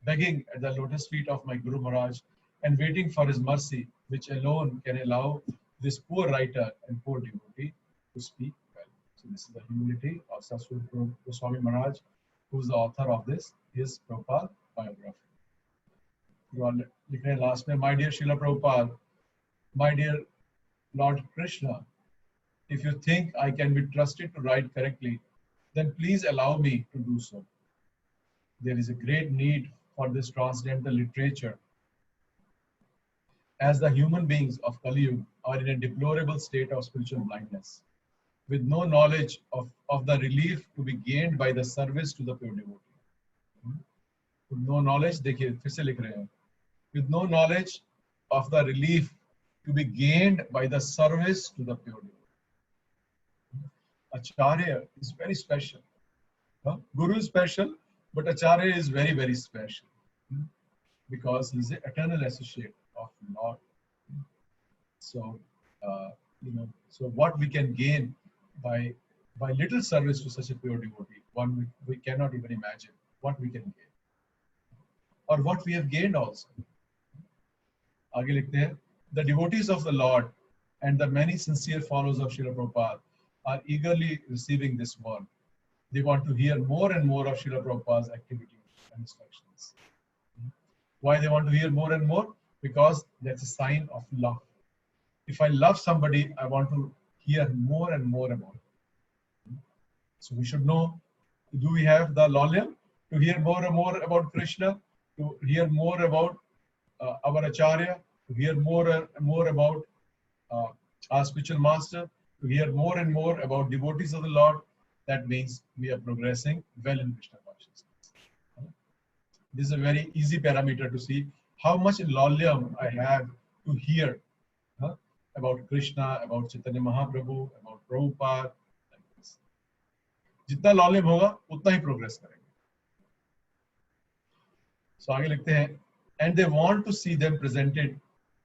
begging at the lotus feet of my Guru Maharaj and waiting for his mercy, which alone can allow this poor writer and poor devotee to speak well. So this is the humility of Saraswati Goswami Maharaj who's the author of this, his Prabhupada biography. लिख रहे हैं last में, my dear Srila Prabhupada, my dear Lord Krishna, if you think I can be trusted to write correctly, then please allow me to do so. There is a great need for this transcendental literature, as the human beings of Kali Yuga are in a deplorable state of spiritual blindness, with no knowledge of the relief to be gained by the service to the pure devotee. With no knowledge, देखिए फिर से लिख रहे हैं, with no knowledge of the relief to be gained by the service to the pure devotee. Acharya is very special. Guru is special, but Acharya is very, very special, because he is the eternal associate of Lord. So, so what we can gain by little service to such a pure devotee, one we cannot even imagine what we can gain, or what we have gained also. आगे लिखते हैं, the devotees of the Lord and the many sincere followers of Srila Prabhupada are eagerly receiving this word. They want to hear more and more of Srila Prabhupada's activity and instructions. Why they want to hear more and more? Because that's a sign of love. If I love somebody, I want to hear more and more about it. So we should know, do we have the lolem to hear more and more about Krishna, to hear more about our Acharya, to hear more and more about our spiritual master, to hear more and more about devotees of the Lord? That means we are progressing well in Krishna consciousness. This is a very easy parameter to see how much lolem I have to hear about Krishna, about Chaitanya Mahaprabhu, about Prabhupada. जितना लॉलेम होगा उतना ही progress करेंगे. So आगे लिखते हैं, and they want to see them presented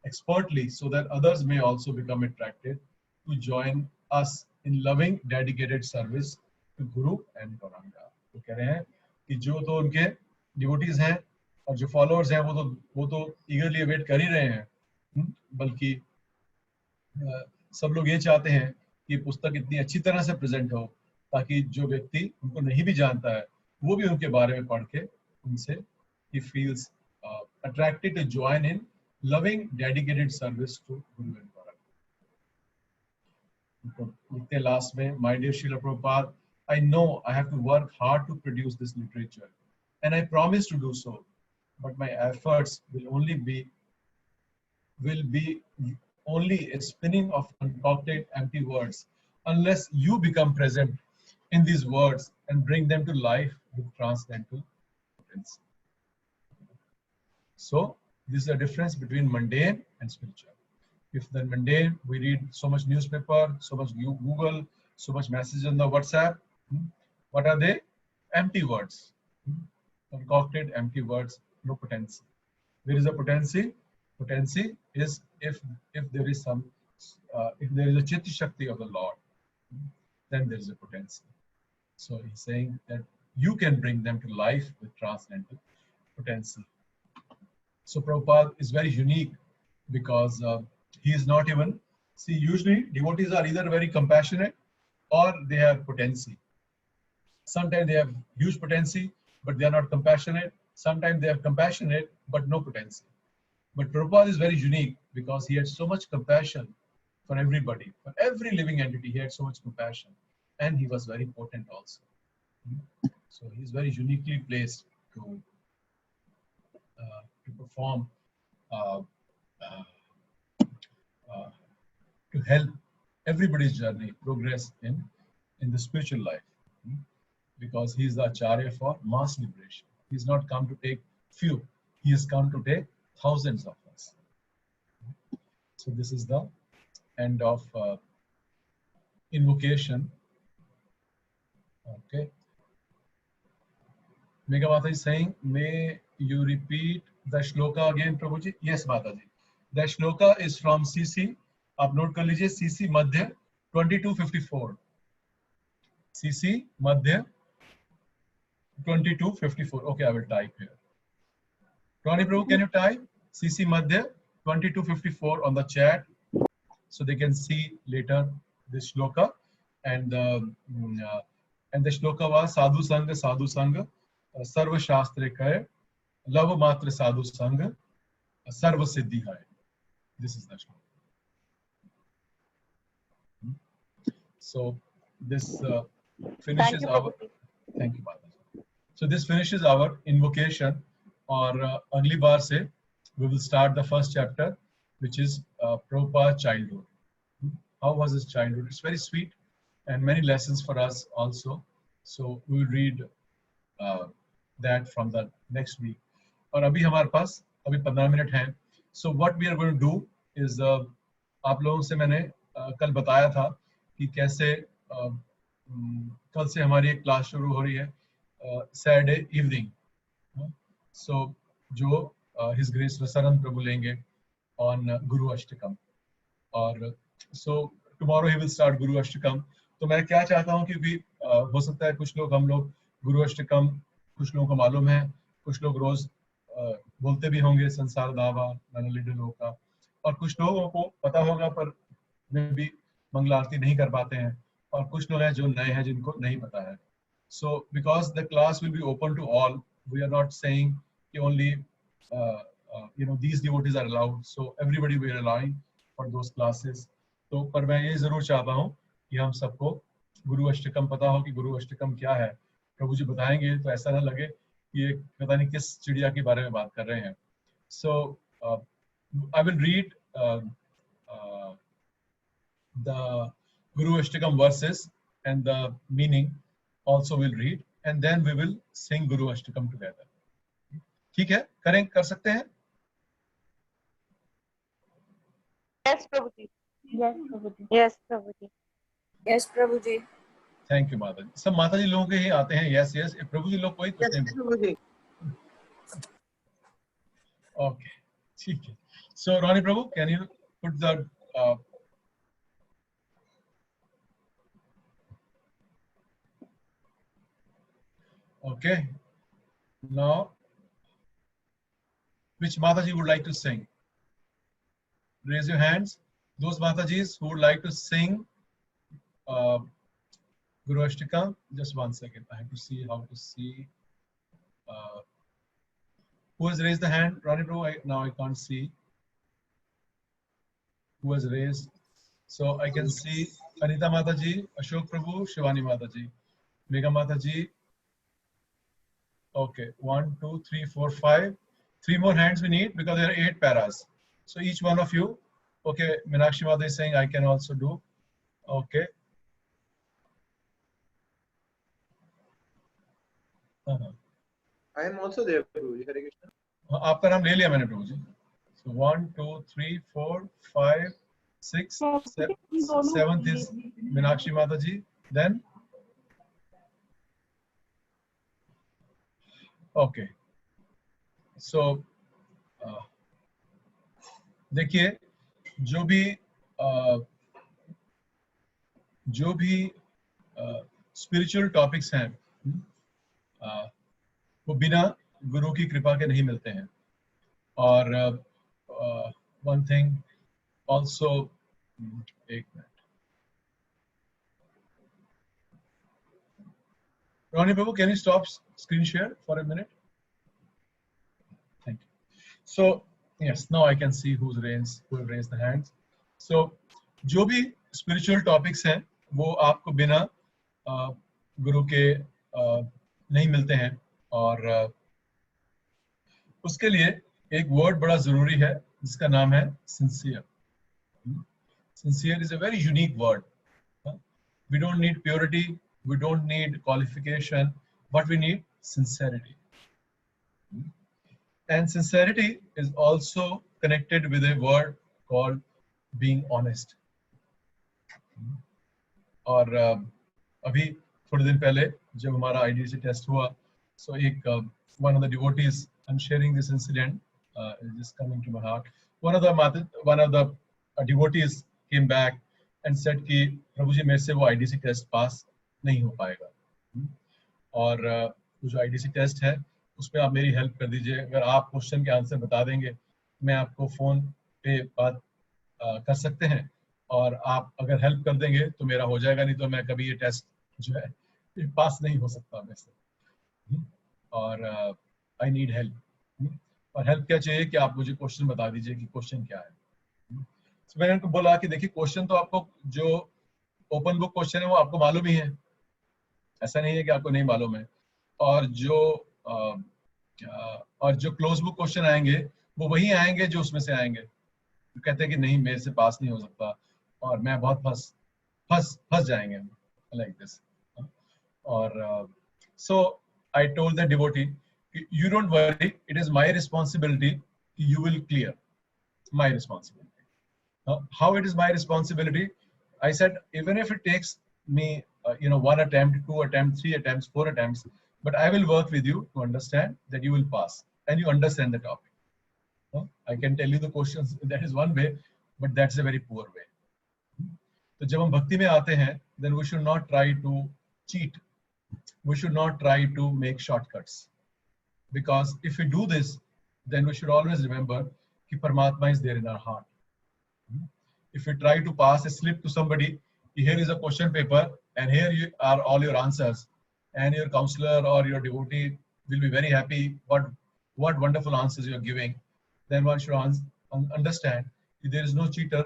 expertly so that others may also become attracted to join us in loving dedicated service to Guru and Gauranga. तो कह रहे हैं कि जो तो उनके डिवोटीज हैं और जो फॉलोअर्स हैं वो तो ईगरली वेट कर ही रहे हैं, बल्कि सब लोग ये चाहते हैं कि पुस्तक इतनी अच्छी तरह से प्रेजेंट हो ताकि जो व्यक्ति उनको नहीं भी जानता है वो भी उनके बारे में पढ़ के उनसे he feels attracted to join in loving dedicated service to Guru and Gauranga. लिखते हैं लास्ट में, my dear Srila Prabhupada, I know I have to work hard to produce this literature and I promise to do so, but my efforts will be only a spinning of concocted empty words unless you become present in these words and bring them to life with transcendental potency. So this is a difference between mundane and spiritual. If the mundane, we read so much newspaper, so much Google, so much messages on the WhatsApp, what are they? Empty words, concocted empty words, no potency. There is a potency. Potency is if there is some, if there is a Chitta Shakti of the Lord, then there is a potency. So he's saying that you can bring them to life with transcendental potency. So Prabhupada is very unique because he is not even, see, usually devotees are either very compassionate or they have potency. Sometimes they have huge potency, but they are not compassionate. Sometimes they are compassionate, but no potency. But Prabhupada is very unique because he had so much compassion for everybody, for every living entity. He had so much compassion, and he was very potent also. So he is very uniquely placed to perform, to help everybody's journey progress in the spiritual life, because he is the Acharya for mass liberation. He has not come to take few; he has come to take thousands of us. So this is the end of invocation. Okay. Megha Mata is saying, may you repeat the shloka again, Prabhuji? Yes, Mataji. The shloka is from CC. आप note कर लीजिए, CC Madhya 2254. CC Madhya 2254. Okay, I will type here. Ronnie Prabhu, can you type CC Madhya 2254 on the chat so they can see later this shloka, and and the shloka was sadhu sang sarva shastre kay love मात्र साधु संग सर्व सिद्धि है. This is the shloka. So this finishes our. Thank you, Mataji. So this finishes our invocation. और अगली बार से we will start the first chapter, which is Prabhupada's childhood. How was his childhood? It's very sweet and many lessons for us also. So we will read that from the next week. और अभी हमारे पास अभी 15 minute हैं. So what we are going to do is आप लोगों से मैंने कल बताया था कि कैसे कल से हमारी एक क्लास शुरू हो रही है सैटरडे इवनिंग. So जो His Grace Rasanand Prabhu लेंगे on Guru Ashtakam. और so tomorrow he will start Guru Ashtakam. तो मैं क्या चाहता हूँ क्योंकि हो सकता है कुछ लोग हम लोग गुरु अष्टकम कुछ लोगों को मालूम है, कुछ लोग रोज बोलते भी होंगे संसार दावा ननलिडल का, और कुछ लोगों को पता होगा पर में भी मंगल आरती नहीं कर पाते हैं, और कुछ लोग हैं जो नए हैं जिनको नहीं पता है. So because the class will be open to all, we are not saying only these devotees are allowed, so everybody we are allowing for those classes. तो पर मैं ये जरूर चाहता हूँ कि हम सबको गुरु अष्टकम पता हो कि गुरु अष्टकम क्या है. प्रभु जी बताएंगे तो ऐसा ना लगे कि ये पता नहीं किस चिड़िया के बारे में बात कर रहे हैं. So I will read the Guru Ashtakam verses and the meaning also will read, and then we will sing Guru Ashtakam together. ठीक है, करें कर सकते हैं? Yes, Prabhuji. Yes, Prabhuji. Yes, Prabhuji. Yes, Prabhuji. Thank you, माता जी. सब माता जी लोगों के ही आते हैं. Yes, yes. प्रभु जी लोग कोई कुछ नहीं. Okay, ठीक है. So Ronnie Prabhu, can you put the okay. Now, which Mataji would like to sing? Raise your hands. Those Matajis who would like to sing Guru Ashtakam. Just 1 second. I have to see how to see. Who has raised the hand? Ronnie Prabhu, now I can't see. Who has raised? So I can see Anita Mataji, Ashok Prabhu, Shivani Mataji, Megha Mataji. Okay, 1, 2, 3, 4, 5. 3 more hands we need because there are 8 paras. So each one of you. Okay, Meenakshi Mata is saying I can also do. Okay. I am also there, Prabhuji. Hare Krishna. आपका नाम ले लिया मैंने प्रभु जी. So 1, 2, 3, 4, 5, 6, 7th is Meenakshi Mata ji. Then okay. So देखिए जो भी spiritual topics हैं वो बिना गुरु की कृपा के नहीं मिलते हैं. और one thing also, एक minute. Ronnie Prabhu, can you stop screen share for a minute? Thank you. So yes, now I can see who have raised the hands. So जो भी spiritual topics हैं वो आपको बिना गुरु के नहीं मिलते हैं. और उसके लिए एक वर्ड बड़ा जरूरी है जिसका नाम है sincere. Sincere is a very unique word. We don't need purity, we don't need qualification, but we need sincerity. And sincerity is also connected with a word called being honest. और अभी थोड़े दिन पहले जब हमारा IDC टेस्ट हुआ, so एक one of the devotees, I'm sharing this incident, is just coming to my heart. One of the devotees came back and said कि प्रभु जी मेरे से वो IDC टेस्ट पास नहीं हो पाएगा. और जो IDC टेस्ट है उसमें आप मेरी हेल्प कर दीजिए. अगर आप क्वेश्चन के आंसर बता देंगे मैं आपको फोन पे बात कर सकते हैं, और आप अगर हेल्प कर देंगे तो मेरा हो जाएगा, नहीं तो मैं कभी ये टेस्ट जो है पास नहीं हो सकता वैसे, और आई नीड हेल्प। और हेल्प क्या चाहिए कि आप मुझे क्वेश्चन बता दीजिए कि क्वेश्चन क्या है। तो मैंने उनको बोला कि देखिए क्वेश्चन तो आपको जो ओपन बुक क्वेश्चन है वो आपको मालूम ही है, ऐसा नहीं है कि आपको नहीं मालूम है। और जो क्लोज बुक क्वेश्चन आएंगे वो वही आएंगे जो उसमें से आएंगे। तो कहते हैं कि नहीं मेरे से पास नहीं हो सकता और मैं बहुत फंस जाएंगे लाइक दिस। और so I told the devotee, you don't worry, it is my responsibility, you will clear, my responsibility. How it is my responsibility? I said, even if it takes me, 1 attempt, 2 attempts, 3 attempts, 4 attempts, but I will work with you to understand that you will pass and you understand the topic. I can tell you the questions, that is one way, but that's a very poor way. तो जब हम भक्ति में आते हैं, then we should not try to cheat. We should not try to make shortcuts, because if we do this, then we should always remember that Paramatma is there in our heart. If we try to pass a slip to somebody, here is a question paper and here are all your answers, and your counselor or your devotee will be very happy, what wonderful answers you are giving, then one should understand that there is no cheater.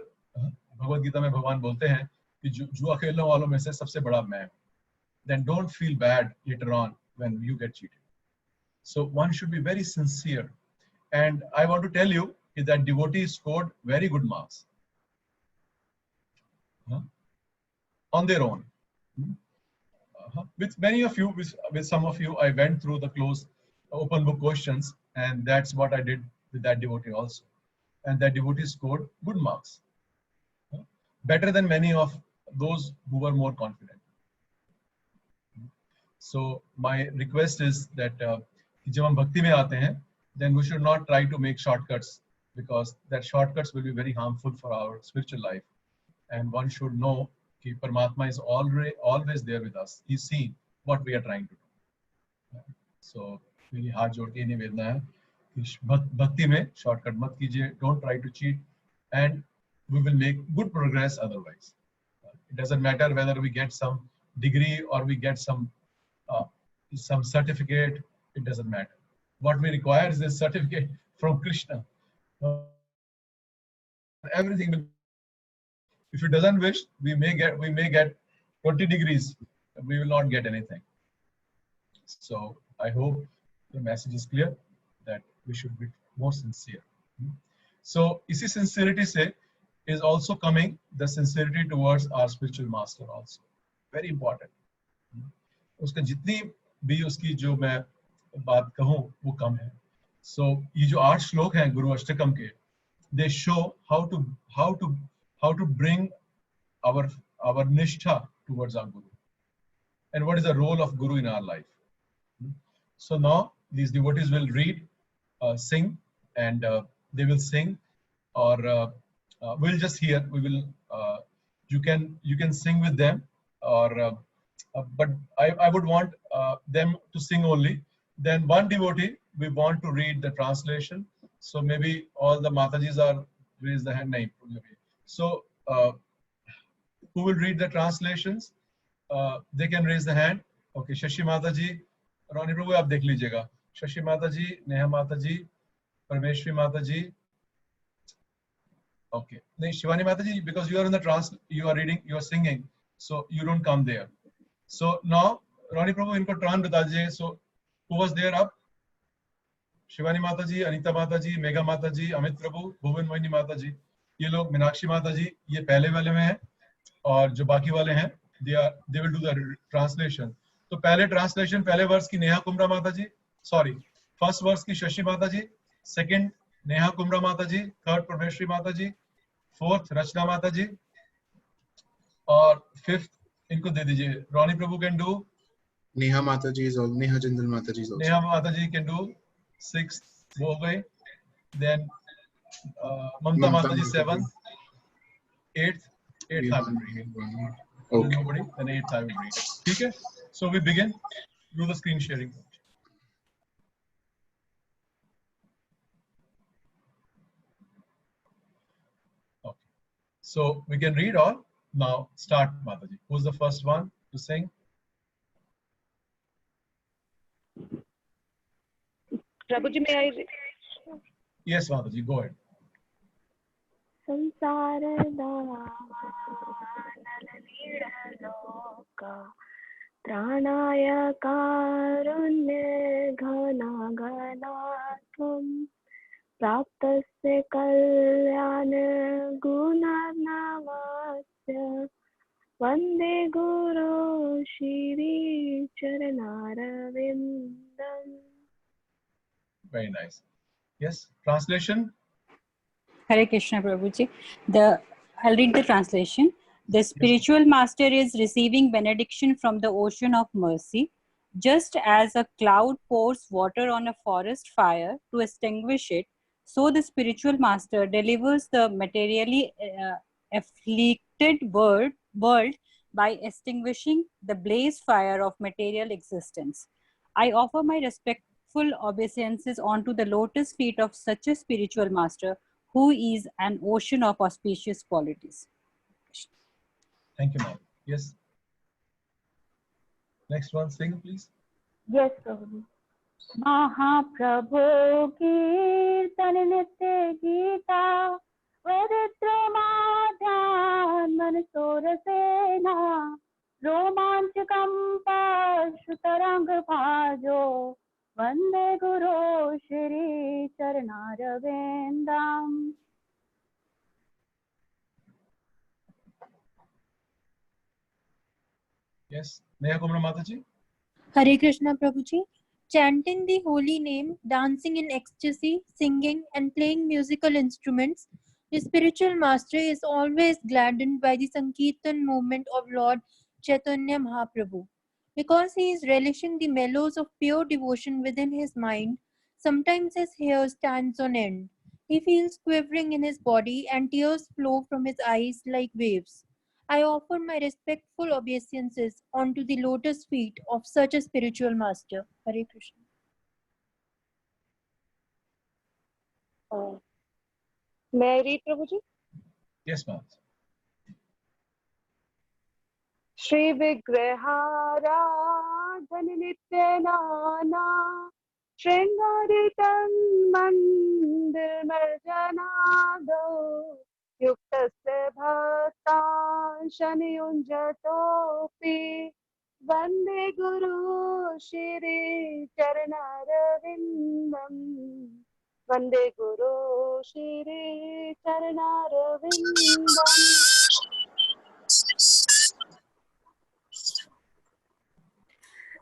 Bhagavad Gita में भगवान बोलते हैं कि जुआ खेलने वालों में से सबसे बड़ा मैं हूं। Then don't feel bad later on when you get cheated. So one should be very sincere. And I want to tell you that devotees scored very good marks on their own. With many of you, with some of you, I went through the closed open book questions, and that's what I did with that devotee also. And that devotee scored good marks, better than many of those who were more confident. So my request is that जब हम भक्ति में आते हैं, then we should not try to make shortcuts, because that shortcuts will be very harmful for our spiritual life. And one should know that Paramatma is always there with us. He's seen what we are trying to do. So मेरी हाथ जोड़ के निवेदना है कि भक्ति में shortcut मत कीजिए. Don't try to cheat, and we will make good progress otherwise. It doesn't matter whether we get some degree or we get some certificate, it doesn't matter. What we require is a certificate from Krishna. Everything will, if he doesn't wish, we may get 20 degrees, we will not get anything. So I hope the message is clear that we should be more sincere. So isi sincerity se is also coming the sincerity towards our spiritual master also. Very important. उसका जितनी भी उसकी जो मैं बात कहूँ वो कम है. So ये जो 8 श्लोक हैं गुरु अष्टकम के, they show how to bring our nishtha towards our guru, and what is the role of guru in our life. So now these devotees will read, sing, and they will sing, or we'll just hear. We will. You can sing with them, or but I would want them to sing only. Then one devotee, we want to read the translation. So maybe all the Matajis are raise the hand name. So who will read the translations? They can raise the hand. Okay, Shashi Mataji, Rani Prabhu, आप देख लीजिएगा. Shashi Mataji, Neha Mataji, Parmeshwari Mataji. Okay, Shivani Mataji, because you are in the you are reading, you are singing, so you don't come there. So now, Rani Prabhu, इनको turn बता दीजिए. So who was there up? Shivani माता जी, अनीता माता जी, मेघा माता जी, अमित प्रभु, भुवन मोहिनी माता जी, ये लोग, मीनाक्षी माता जी, ये पहले वाले में हैं, और जो बाकी वाले हैं, they will do the translation. तो पहले translation, पहले वर्ष की नेहा कुमरा माता जी, sorry, first वर्ष की शशि माता जी, second नेहा कुमरा माता जी, third परमेश्वरी माता जी, fourth रचना माता जी, और fifth इनको दे दीजिए. रोनी प्रभु can do. Neha Mataji is also. Neha Jindal Mataji is also. Neha Mataji can do. 6th वो हो गए. Then Mamta Mataji 7th. 8th I will read. Okay. Nobody. Then 8th I will read. ठीक है? So we begin. Do the screen sharing. Okay. So we can read all. Now start, Mataji. Who's the first one to sing? Prabhuji, may I? Yes, Mataji, go ahead. संसार लोका त्राणाय कारुण्य घना घनात्वं प्राप्तस्य कल्याण गुणार्णवस्य वन्दे गुरु Shri चरणारविन्दम्. Very nice. Yes, translation. Hare Krishna, Prabhuji. I'll read the translation. The spiritual master is receiving benediction from the ocean of mercy. Just as a cloud pours water on a forest fire to extinguish it, so the spiritual master delivers the materially afflicted world by extinguishing the blaze fire of material existence. I offer my respectful obeisances onto the lotus feet of such a spiritual master who is an ocean of auspicious qualities. Thank you, ma'am. Yes. Next one, sing, please. Yes, Prabhu. Mahaprabhu Kirtan Nitya Gita Veditra Manasura Sena Romanchakam Pashutarang Bhajo Vande Guru Shri Charanaravindam. Yes, Neha Kumar Mataji. Hare Krishna Prabhuji. Chanting the holy name, dancing in ecstasy, singing and playing musical instruments, the spiritual master is always gladdened by the Sankirtan movement of Lord Chaitanya Mahaprabhu. Because he is relishing the mellows of pure devotion within his mind, sometimes his hair stands on end. He feels quivering in his body and tears flow from his eyes like waves. I offer my respectful obeisances onto the lotus feet of such a spiritual master. Hare Krishna. May I read, Prabhuji? Yes, ma'am. Shri Vigraharadhan Nityanana Shringaritan Mandir Marjanado Yuktasya Bhaktan Shaniyunjatopi Vande Guru Shri Charanaravindam. Vande Guru Shri Charanaravindam.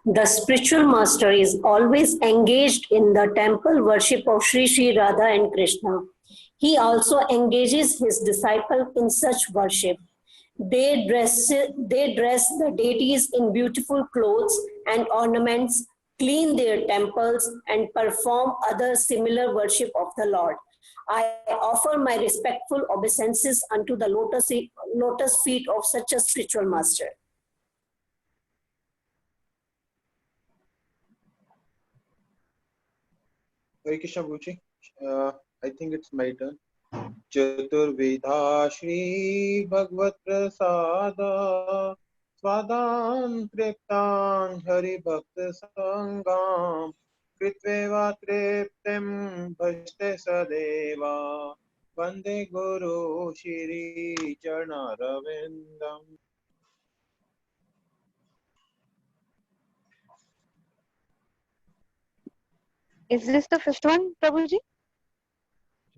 The spiritual master is always engaged in the temple worship of Sri Sri Radha and Krishna. He also engages his disciples in such worship. They dress the deities in beautiful clothes and ornaments, clean their temples, and perform other similar worship of the Lord. I offer my respectful obeisances unto the lotus feet of such a spiritual master. Hare Krishna Prabhuji. I think it's my turn. Chaturvedha Shri Bhagavad Prasada Swadan Triptan Hari Bhakta Sangam Kritveva Triptim Bhashte Sadeva Vande Guru Shri Charanaravindam. Is this the first one, Prabhuji?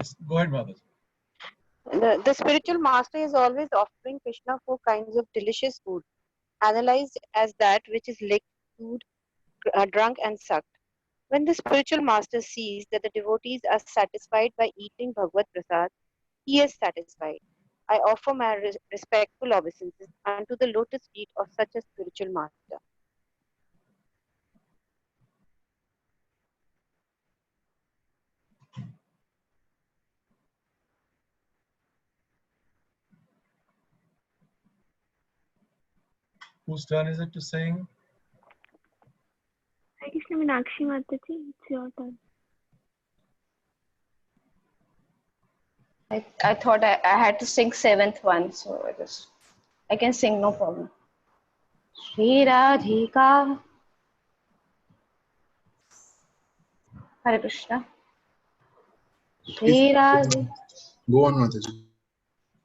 Yes, go ahead, Mataji. The spiritual master is always offering Krishna 4 kinds of delicious food, analyzed as that which is licked, chewed, drunk and sucked. When the spiritual master sees that the devotees are satisfied by eating Bhagavad Prasad, he is satisfied. I offer my respectful obeisances unto the lotus feet of such a spiritual master. Whose turn is it to sing? Hare Krishna Meenakshi Mataji, it's your turn. I thought I had to sing 7th one, so I can sing, no problem. Shri Radhika Hare Krishna. Shri Radhe. Go on, Mataji.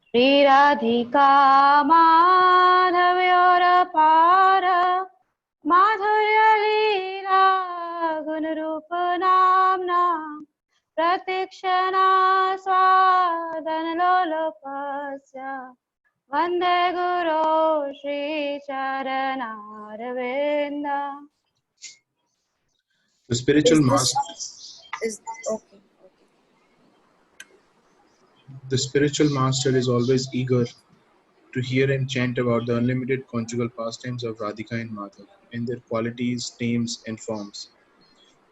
Shri Radhika Madhavyara Para Madhurya Leela Gunarupa Namna Pratikshana Swadana Lolapasya Vande Guru Shri Charanaravinda. The spiritual master. Okay. The spiritual master is always eager to hear and chant about the unlimited conjugal pastimes of Radhika and Madhav in their qualities, names, and forms.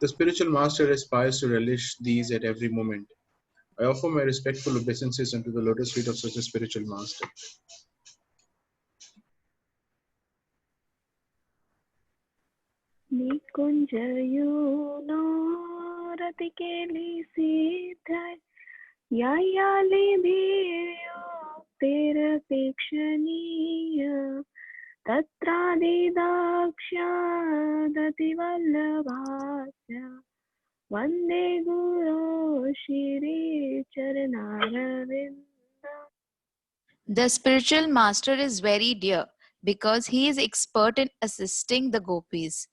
The spiritual master aspires to relish these at every moment. I offer my respectful obeisances unto the lotus feet of such a spiritual master. निकुंजयूनो रतिकेली सीधर यायाली भीर्यो तेरपेक्षणीय तत्रादिदाक्ष्यादतिवल्लभास्य वन्दे गुरो Shri चरणारविन्द. The spiritual master is very dear because he is expert in assisting the gopis,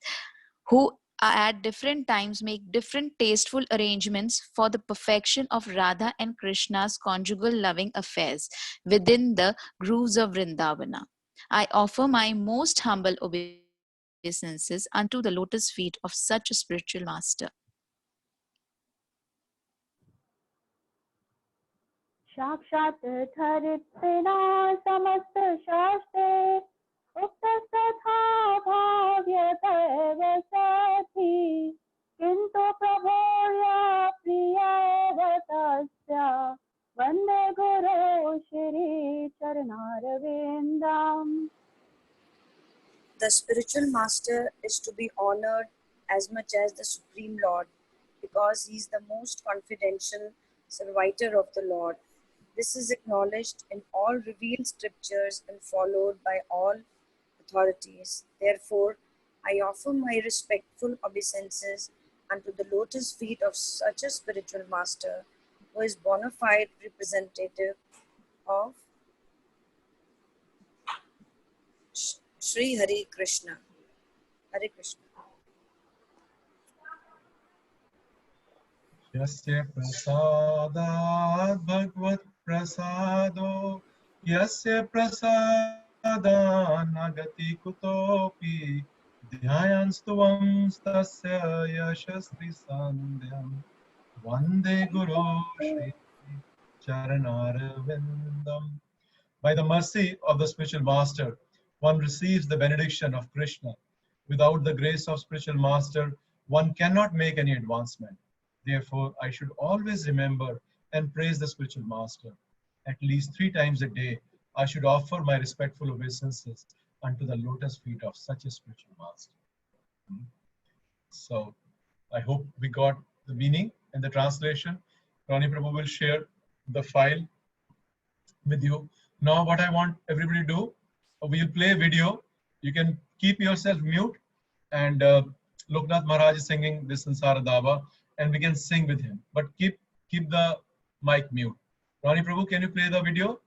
who at different times make different tasteful arrangements for the perfection of Radha and Krishna's conjugal loving affairs within the grooves of Vrindavana. I offer my most humble obeisances unto the lotus feet of such a spiritual master. साक्षात् धरित्रिणा समस्त शास्त्रे उक्तस्तथा भाव्यतैव साथी किन्तु प्रभोया प्रिया एव तस्य वन्दे गुरो Shri चरणारविन्दम्. The spiritual master is to be honored as much as the Supreme Lord because he is the most confidential servitor of the Lord. This is acknowledged in all revealed scriptures and followed by all authorities. Therefore, I offer my respectful obeisances unto the lotus feet of such a spiritual master who is bona fide representative of Shri Hare Krishna. Hare Krishna. यस्य प्रसादात् भगवत् प्रसादो यस्य प्रसादान् न गति कुतोऽपि ध्यायान्स्तुवं तस्य यशस्वी सन्ध्यं वन्दे गुरो Shri चरणारविन्दम्. By the mercy of the spiritual master, one receives the benediction of Krishna. Without the grace of spiritual master, one cannot make any advancement. Therefore, I should always remember and praise the spiritual master. At least 3 times a day, I should offer my respectful obeisances unto the lotus feet of such a spiritual master. So, I hope we got the meaning and the translation. Ronnie Prabhu will share the file with you. Now, what I want everybody to do, we'll play a video. You can keep yourself mute, and Loknath Maharaj is singing this Sansara Dava, and we can sing with him. But keep the mic mute. Ronnie Prabhu, can you play the video?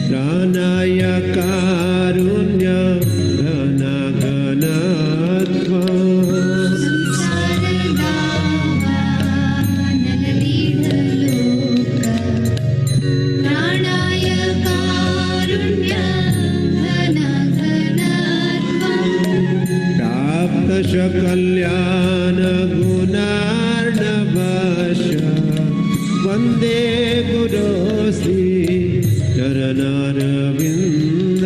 Pranaya karunya dhana ganatva ज्ञान गुणार्णवस्य वन्दे गुरो श्री चरणारविन्द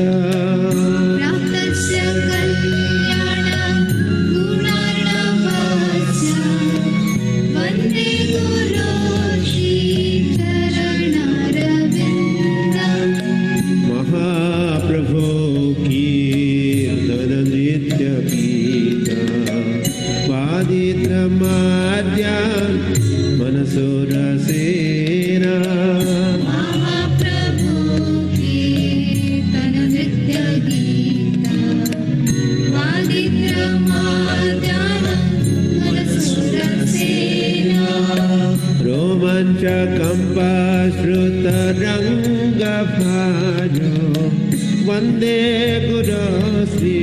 वन्दे गुरो श्री चरणारविन्द वन्दे गुरो श्री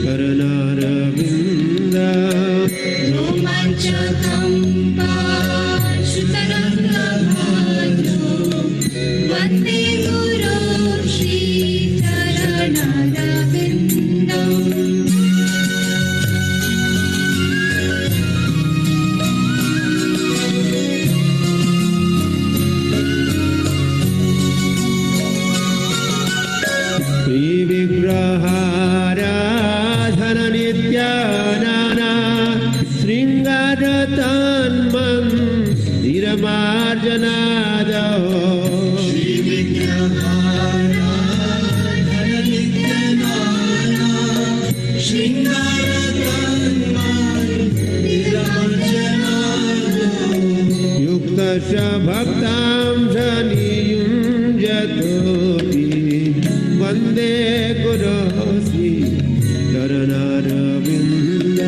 चरणारविन्द विग्रहाराधन नित्यानाना श्रृङ्गारतन्मन्दिरमार्जनादो युक्तस्य भक्तां नियुञ्जतोऽपि वन्दे गुरो श्री चरणारविन्द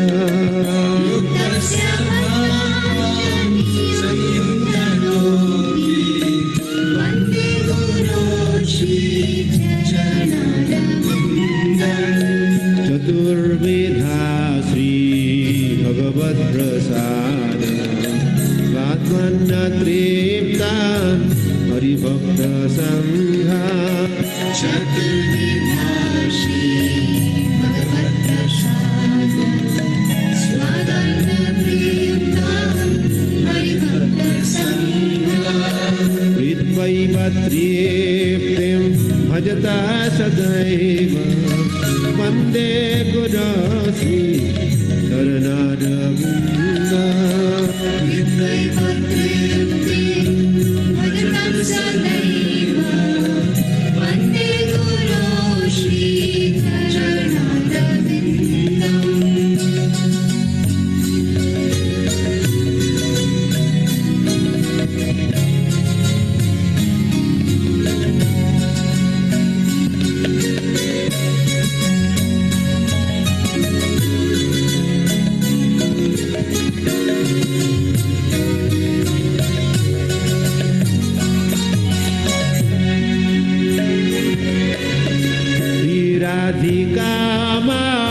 चतुर्विधा श्री भगवत्प्रसाद स्वात्मन्न तृप्ता हरिभक्त संघा चतुर्विधा श्री भगवत्प्रसाद स्वात्मन्न तृप्ता हरिभक्त संघा कृत्वैव तृप्तिं भजता सदैव वन्दे गुरो श्री चरणारविन्द कृत्वैव तृप्तिं भजता सदैव वन्दे गुरो श्री चरणारविन्दम् राधिका माधवयोरपार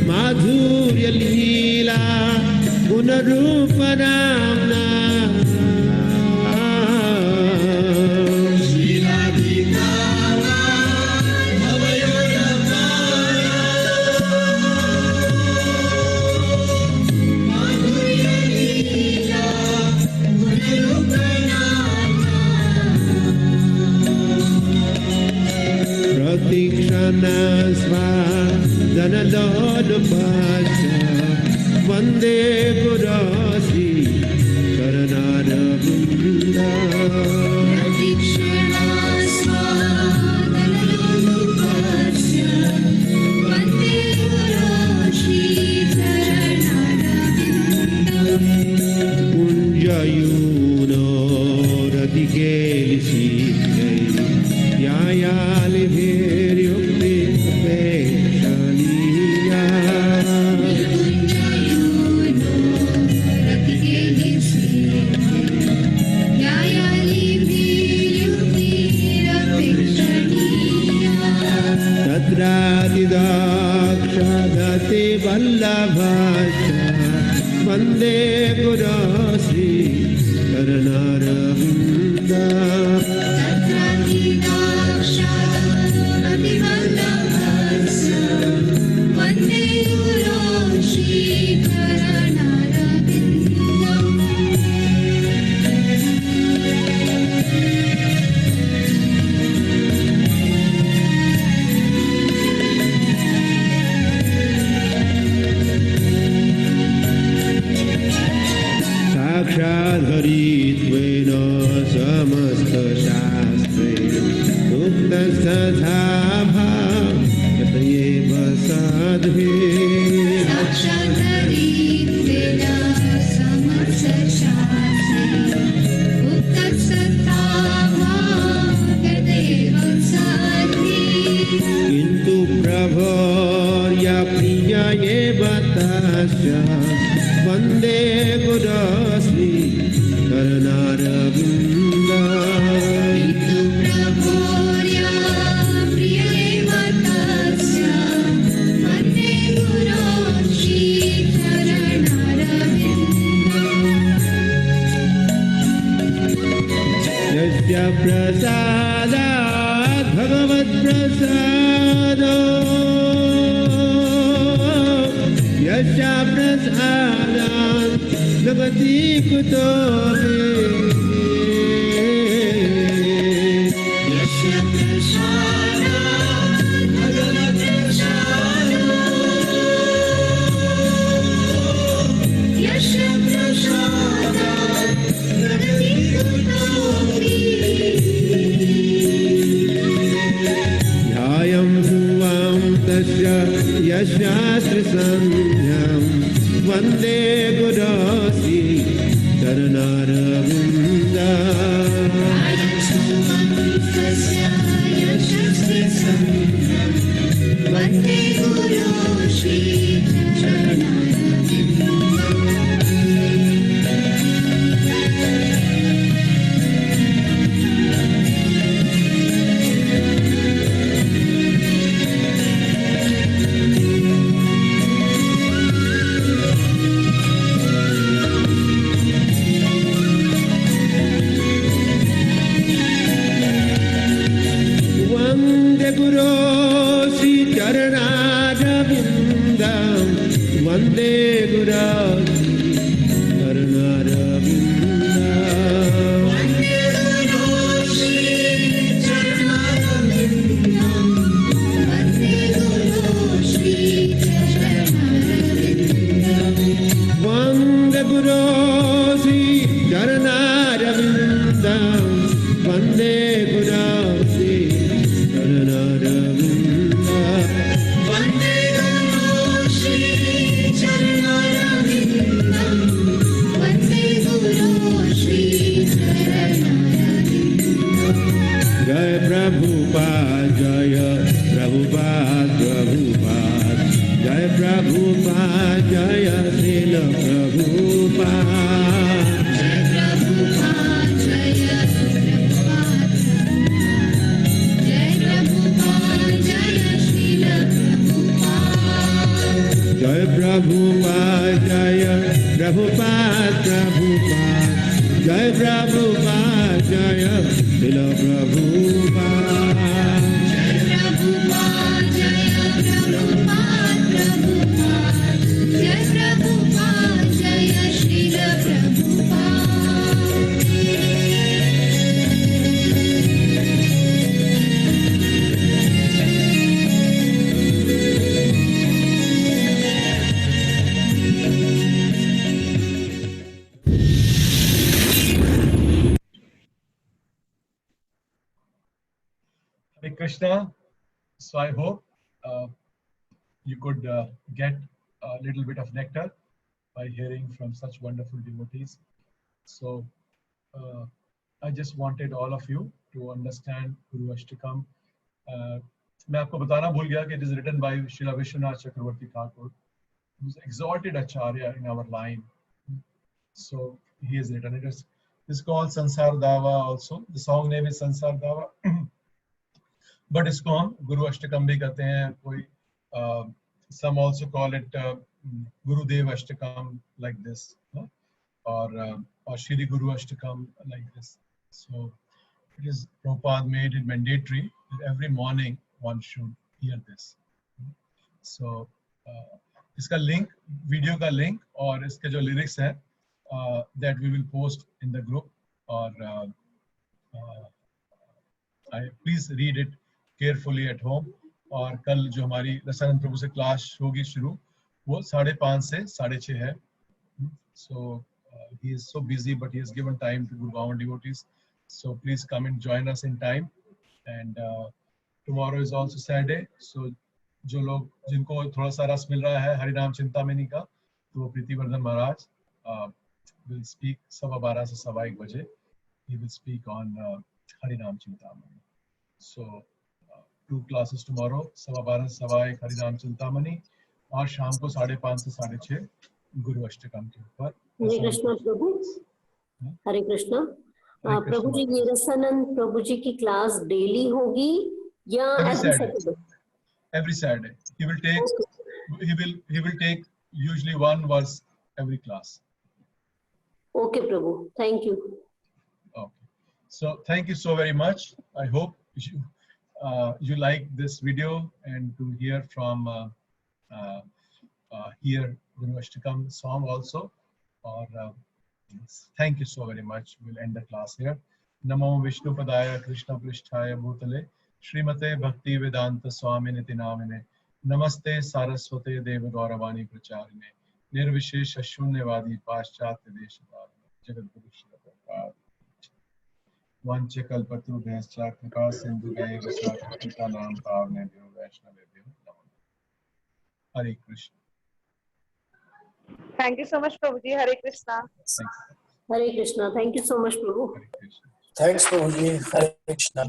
माधुर्य लीला पुनरूपनाम्ना वन्दे गुरो श्री चरणारविन्द कुञ्जयूनो रतिकेलिसी यायालिभिर्युक्ति पेक्षणीया तत्रादिदाक्षदति वल्लभाश्च वन्दे गुरो श्री चरणारविन्द साधे साक्षात् वेदा समसशास्त्रे उत्तत्सत्तावा तदेव साधे किन्तु प्रभोर्या प्रिया एव तस्य वन्दे गुरोस्मि करणारविन्दा किन्तु प्रभोर्या प्रियैव तस्य वन्दे गुरो श्रीचरणारविन्दम् यस्य प्रसादात् भगवत्प्रसादो यस्य प्रसादात् जगति कुतो यस्य प्रसादात् भगवत्प्रसादो यस्य प्रसादात् जगति कुतोऽपि ध्यायं भुवां तस्य यशास्त्रसंज्ञं वन्दे गुरोसि चरणारविन्दा वन्दे गुरो वन्दे गुरोसि चरणारविन्दं वन्दे गुरोसि चरणारविन्दा वन्दे गुरोसि चरणारविन्दं वन्दे गुरोसि चरणारविन्दा वन्दे गुरो श्रीचरणारविन्दम् वन्दे गुरो श्रीचरणारविन्दम् जय प्रभुपाद जय प्रभुपाद प्रभुपाद जय प्रभुपाद जय श्रील प्रभुपाद जय प्रभुपाद जय प्रभुपाद जय प्रभुपाद जय श्रील प्रभुपाद जय प्रभुपाद जय प्रभुपाद प्रभुपाद जय प्रभुपाद जय श्रील प्रभुपाद जय प्रभुपाद जय प्रभुपाद प्रभुपाद जय प्रभुपाद जय Srila Prabhupada Hare Krishna. So I hope you could get a little bit of nectar by hearing from such wonderful devotees. So I just wanted all of you to understand Guru Ashtakam. मैं आपको बताना भूल गया कि it is written by Srila Vishwanath Chakravarti Thakur, who is exalted acharya in our line. So he has written it. It's called Sansar Dava also. The song name is Sansar Dava. But इसको हम गुरु अष्टकम भी कहते हैं. कोई some also call it Gurudev Ashtakam like this, or Shri Guru Ashtakam like this. So it is Prabhupada made it mandatory that every morning one should hear this. So इसका link, video का link और इसके जो lyrics हैं that we will post in the group, or please read it carefully at home. और कल जो हमारी रसानंद प्रभु से क्लास होगी शुरू, वो 5:30 से 6:30 है. So he is so busy, but he has given time to Gurgaon devotees. So please come and join us in time. And tomorrow is also Saturday, so जो लोग जिनको थोड़ा सा रस मिल रहा है हरिनाम चिंतामणि का, तो प्रीतिवर्धन महाराज will speak 12:15 से 1:15 बजे. He will speak on Harinam Chintamani. So 2 classes tomorrow, 12:15 से 1:15 हरिनाम चिंतामणि, और शाम को 5:30 से 6:30 गुरु अष्टकम के ऊपर. हरे कृष्णा प्रभु. हरे कृष्णा. प्रभु जी, ये रसानंद प्रभु जी की क्लास डेली होगी या every Saturday? Every Saturday. He will take usually one verse every class. Okay, Prabhu. Thank you. Okay. So thank you so very much. I hope you like this video and to hear from hear Guru Ashtakam song also. Or thank you so very much. We'll end the class here. Namo Vishnu Padaya Krishna Pristhaya Bhutale Srimate Bhakti Vedanta Swami Niti Namine Namaste Saraswate Deva Gauravani Pracharine Nirvishesh Shunyavadi Paschatya Deshatharine Jagadguru Shri Prabhupada Vancha Kalpatru Bhascha Kripa Sindhu Deva Sakita Nam Pavne Dev Vaishnava Dev Namo. Hare Krishna. Thank you so much, Prabhuji. Hare Krishna. Hare Krishna. Thank you so much, Prabhu. Thanks, Prabhuji. Hare Krishna.